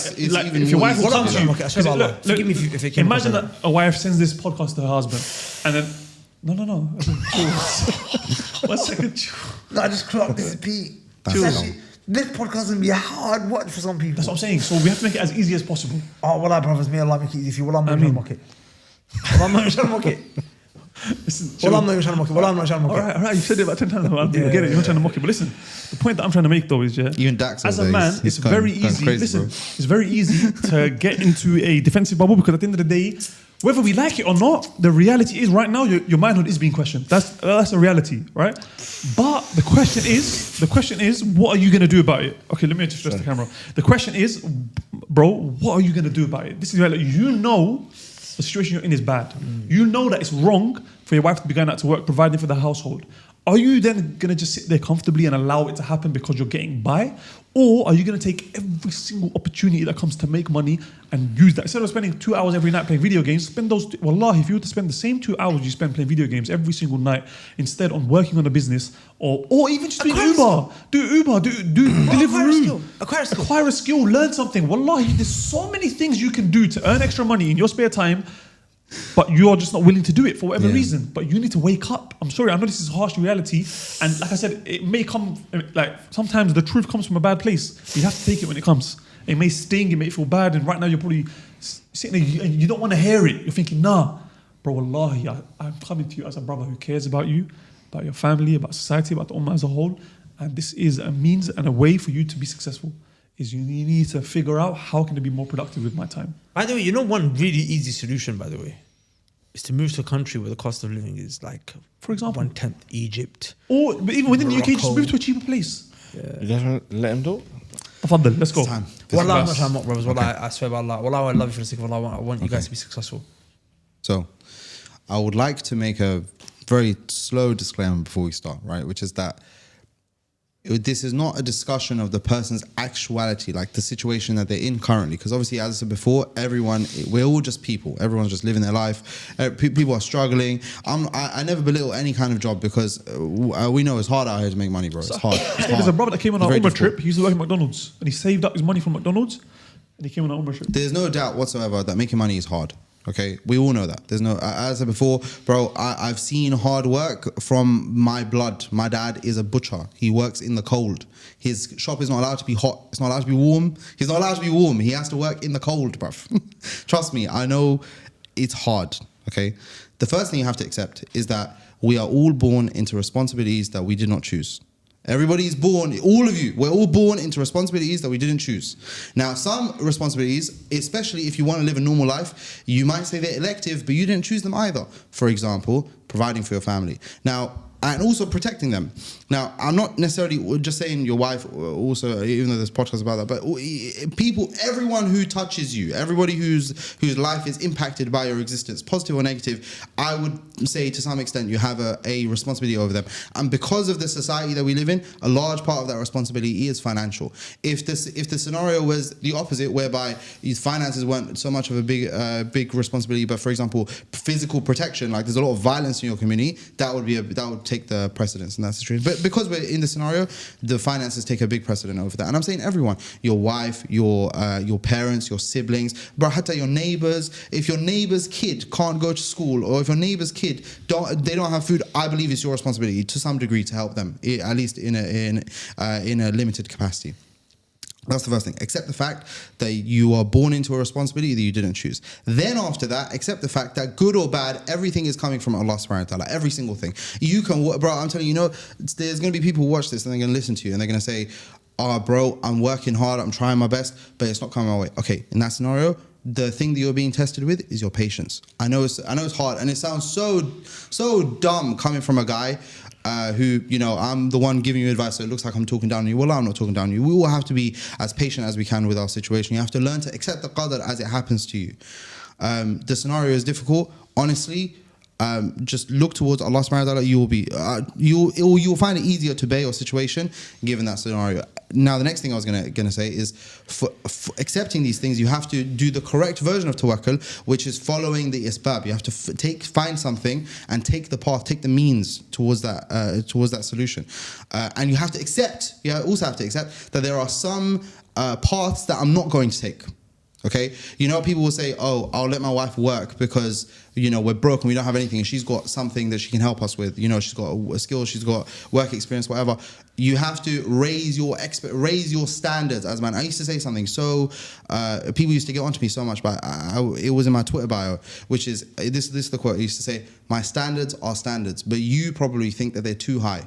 if your wife will come to you, forgive me if it came. Imagine that a wife sends this podcast to her husband and then. No. 1 second. No, I just clocked this is Pete. This podcast is going to be a hard watch for some people. That's what I'm saying. So we have to make it as easy as possible. Oh, well, brothers, may Allah make it easy for you. Well, I'm not trying to mock it. Well, I'm not trying to mock it. Well, I'm not trying to mock it. Well, I'm not trying to mock it. All right, you've said it about 10 times. I get it. You're not trying to mock it. But listen, the point that I'm trying to make though is, even Dax as a man, it's very easy. Crazy, it's very easy to get into a defensive bubble because at the end of the day, whether we like it or not, the reality is right now your manhood is being questioned. That's a reality, right? But the question is, what are you gonna do about it? Okay, let me just address the camera. The question is, bro, what are you gonna do about it? This is reality. You know the situation you're in is bad. You know that it's wrong for your wife to be going out to work, providing for the household. Are you then going to just sit there comfortably and allow it to happen because you're getting by? Or are you going to take every single opportunity that comes to make money and use that? Instead of spending 2 hours every night playing video games, spend those, wallahi, if you were to spend the same 2 hours you spend playing video games every single night, instead on working on a business or even just doing Uber. Do Uber, do Deliveroo. Acquire a skill, learn something. Wallahi, there's so many things you can do to earn extra money in your spare time, but you're just not willing to do it for whatever reason. But you need to wake up. I'm sorry, I know this is harsh reality. And like I said, it may come, like sometimes the truth comes from a bad place. You have to take it when it comes. It may sting, it may feel bad. And right now you're probably sitting there and you don't want to hear it. You're thinking, nah, bro, wallahi, I'm coming to you as a brother who cares about you, about your family, about society, about the ummah as a whole. And this is a means and a way for you to be successful. Is you need to figure out how can I be more productive with my time. By the way, you know one really easy solution, by the way, is to move to a country where the cost of living is like, for example, 1/10 Egypt. Or but even within Morocco. The UK, just move to a cheaper place. Yeah. You guys want to let him do? Tafadhal, let's go. Wallah, I'm not trying to mock, brothers. Wallah, I swear by Allah. Wallah, I love you for the sake of Allah. I want you guys to be successful. So, I would like to make a very slow disclaimer before we start, right? Which is that this is not a discussion of the person's actuality, like the situation that they're in currently. Because obviously, as I said before, we're all just people. Everyone's just living their life. People are struggling. I never belittle any kind of job because we know it's hard out here to make money, bro. It's hard. There's a brother that came on our Umrah trip. He used to work at McDonald's and he saved up his money from McDonald's and he came on our Umrah trip. There's no doubt whatsoever that making money is hard. Okay, we all know that. There's no, as I said before, bro, I've seen hard work from my blood. My dad is a butcher. He works in the cold. His shop is not allowed to be hot. It's not allowed to be warm. He's not allowed to be warm. He has to work in the cold, bruv. Trust me, I know it's hard, okay? The first thing you have to accept is that we are all born into responsibilities that we did not choose. Everybody is born, all of you, we're all born into responsibilities that we didn't choose. Now, some responsibilities, especially if you want to live a normal life, you might say they're elective, but you didn't choose them either. For example, providing for your family. Now, and also protecting them. Now, I'm not necessarily just saying your wife, also, even though there's podcasts about that, but people, everyone who touches you, everybody whose life is impacted by your existence, positive or negative, I would say to some extent you have a responsibility over them. And because of the society that we live in, a large part of that responsibility is financial. If the scenario was the opposite, whereby finances weren't so much of a big responsibility, but for example, physical protection, like there's a lot of violence in your community, that would take the precedence in that situation. But because we're in the scenario, the finances take a big precedent over that. And I'm saying everyone, your wife, your parents, your siblings, but hatta your neighbors. If your neighbor's kid can't go to school, or if your neighbor's kid they don't have food, I believe it's your responsibility to some degree to help them, at least in a limited capacity. That's the first thing. Accept the fact that you are born into a responsibility that you didn't choose. Then after that, accept the fact that good or bad, everything is coming from Allah subhanahu wa ta'ala. Every single thing. You can, bro, I'm telling you, there's going to be people who watch this and they're going to listen to you and they're going to say, bro, I'm working hard, I'm trying my best, but it's not coming my way. Okay, in that scenario, the thing that you're being tested with is your patience. I know it's hard and it sounds so dumb coming from a guy who, I'm the one giving you advice, so it looks like I'm talking down on you. Well, I'm not talking down on you. We all have to be as patient as we can with our situation. You have to learn to accept the qadr as it happens to you. The scenario is difficult. Honestly, just look towards Allah subhanahu wa ta'ala. You'll find it easier to bear your situation given that scenario. Now, the next thing I was gonna say is for accepting these things, you have to do the correct version of tawakkul, which is following the isbab. You have to find something and take the path, take the means towards that solution. And you have to accept. You also have to accept that there are some paths that I'm not going to take. Okay, people will say, "Oh, I'll let my wife work because we're broke and we don't have anything, and she's got something that she can help us with. She's got a skill, she's got work experience, whatever." You have to raise your standards as a man. I used to say something, so people used to get onto me so much, but it was in my Twitter bio, which is this is the quote. I used to say, "My standards are standards, but you probably think that they're too high."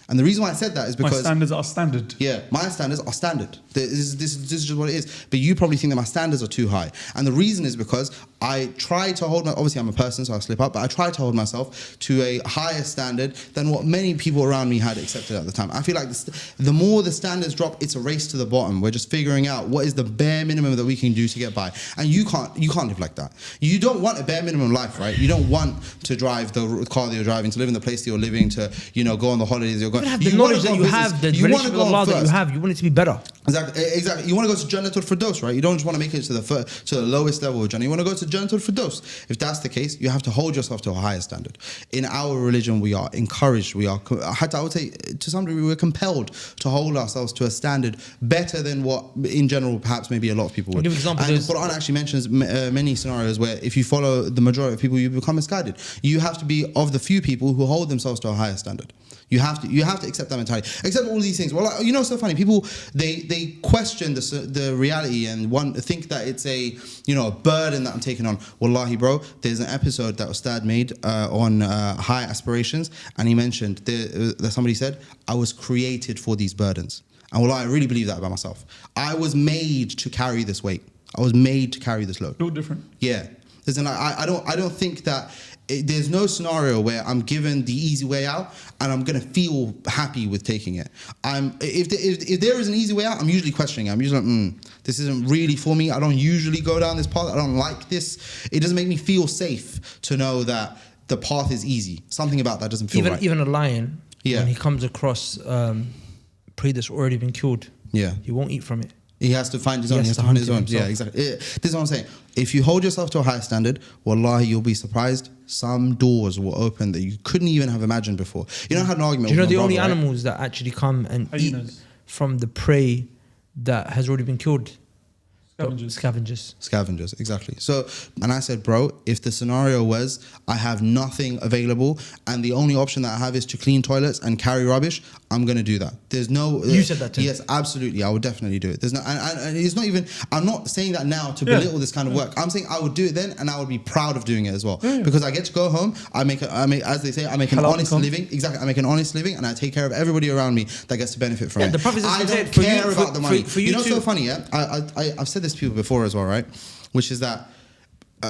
And the reason why I said that is because my standards are standard. Yeah, my standards are standard. This is just what it is. But you probably think that my standards are too high. And the reason is because I try to hold obviously I'm a person, so I slip up, but I try to hold myself to a higher standard than what many people around me had accepted at the time. I feel like the more the standards drop, it's a race to the bottom. We're just figuring out what is the bare minimum that we can do to get by. And you can't live like that. You don't want a bare minimum life, right? You don't want to drive the car that you're driving, to live in the place that you're living, to go on the holidays you're going. Have the knowledge that you have, the relationship with Allah that you have, you want it to be better. Exactly. You want to go to Jannatul Firdaus, right? You don't just want to make it to the lowest level of Jannah. You want to go to Jannatul Firdaus. If that's the case, you have to hold yourself to a higher standard. In our religion, we are encouraged. I would say, to some degree, we're compelled to hold ourselves to a standard better than what, in general, perhaps maybe a lot of people would. Give example, and the Quran actually mentions many scenarios where if you follow the majority of people, you become misguided. You have to be of the few people who hold themselves to a higher standard. You have to accept that mentality. Accept all these things. Well, it's so funny. People they question the reality and think that it's a burden that I'm taking on. Wallahi, bro, there's an episode that Ustad made on high aspirations, and he mentioned that somebody said, "I was created for these burdens." And wallahi, I really believe that about myself. I was made to carry this weight. I was made to carry this load. No different. Yeah. I don't think that. There's no scenario where I'm given the easy way out and I'm gonna feel happy with taking it. If there is an easy way out, I'm usually questioning it. I'm usually like, this isn't really for me. I don't usually go down this path. I don't like this. It doesn't make me feel safe to know that the path is easy. Something about that doesn't feel right. Even a lion, when he comes across prey that's already been killed, he won't eat from it. He has to find his own. He has to find his own. Yeah, exactly. This is what I'm saying. If you hold yourself to a higher standard, wallahi, you'll be surprised. Some doors will open that you couldn't even have imagined before. I had an argument. Do you know with the my only brother, animals that actually come and Hyenas. eat from the prey that has already been killed? Scavengers, exactly. So, and I said, bro, if the scenario was I have nothing available and the only option that I have is to clean toilets and carry rubbish, I'm going to do that. There's no... You said that too. Yes, absolutely. I would definitely do it. There's no... And it's not even... I'm not saying that now to belittle this kind of work. I'm saying I would do it then, and I would be proud of doing it as well. Because I get to go home, I make, as they say, I make an honest living. Exactly. I make an honest living, and I take care of everybody around me that gets to benefit from it. The Prophet I don't care about the money. You know what's so funny, yeah? I've said this to people before as well, right? Which is that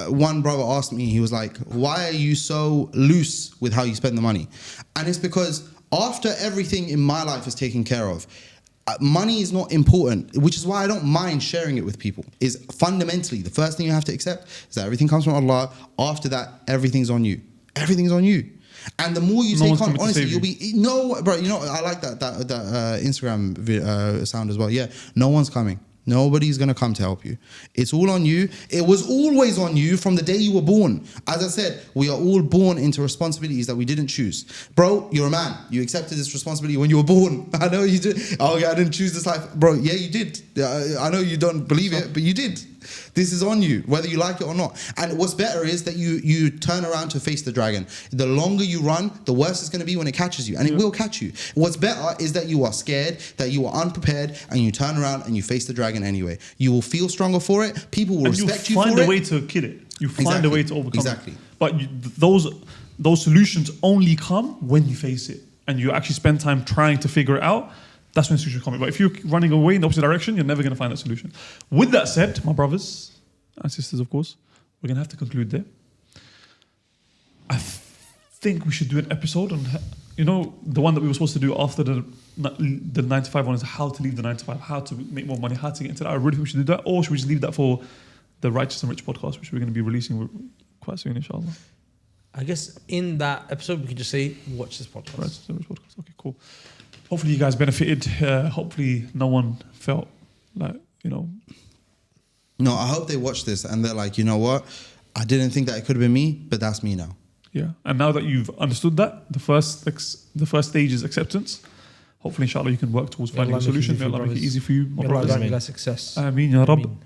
one brother asked me, he was like, why are you so loose with how you spend the money? And it's because after everything in my life is taken care of, money is not important, which is why I don't mind sharing it with people. Is fundamentally, the first thing you have to accept is that everything comes from Allah. After that, everything's on you. Everything's on you. And the more you take on, honestly, you'll be... No, bro, you know, I like that Instagram sound as well. Yeah, no one's coming. Nobody's going to come to help you. It's all on you. It was always on you from the day you were born. As I said, we are all born into responsibilities that we didn't choose. Bro, you're a man. You accepted this responsibility when you were born. I know you did. Oh, yeah, I didn't choose this life. Bro, yeah, you did. I know you don't believe it, but you did. This is on you, whether you like it or not. And what's better is that you turn around to face the dragon. The longer you run, the worse it's going to be when it catches you. And it will catch you. What's better is that you are scared, that you are unprepared, and you turn around and you face the dragon anyway. You will feel stronger for it. People will respect you for it. You find a way to kill it. You find a way to overcome it. But those solutions only come when you face it. And you actually spend time trying to figure it out. That's when the solution comes. But if you're running away in the opposite direction, you're never going to find that solution. With that said, my brothers and sisters, of course, we're going to have to conclude there. I think we should do an episode on, you know, the one that we were supposed to do after the 9 to 5 one is how to leave the 9 to 5, how to make more money, how to get into that. I really think we should do that. Or should we just leave that for the Righteous and Rich podcast, which we're going to be releasing quite soon, inshallah. I guess in that episode, we could just say, watch this podcast. Righteous and Rich podcast. Okay, cool. Hopefully you guys benefited. Hopefully no one felt like, you know. No, I hope they watch this and they're like, you know what? I didn't think that it could have been me, but that's me now. Yeah. And now that you've understood that, the first stage is acceptance. Hopefully, inshallah, you can work towards finding a solution. May Allah make it easy for you, my brothers. May Allah success. Ameen, ya Rabb.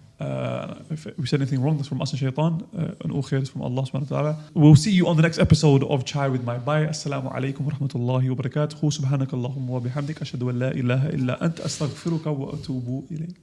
If we said anything wrong, that's from us and shaitan. And all khair is from Allah subhanahu wa ta'ala. We'll see you on the next episode of Chai with my Bhai. Assalamu alaikum wa rahmatullahi wa barakatuh. Subhanakallahumma wa bihamdik. Ashhadu an la ilaha illa anta astaghfiruka wa atubu ilayk.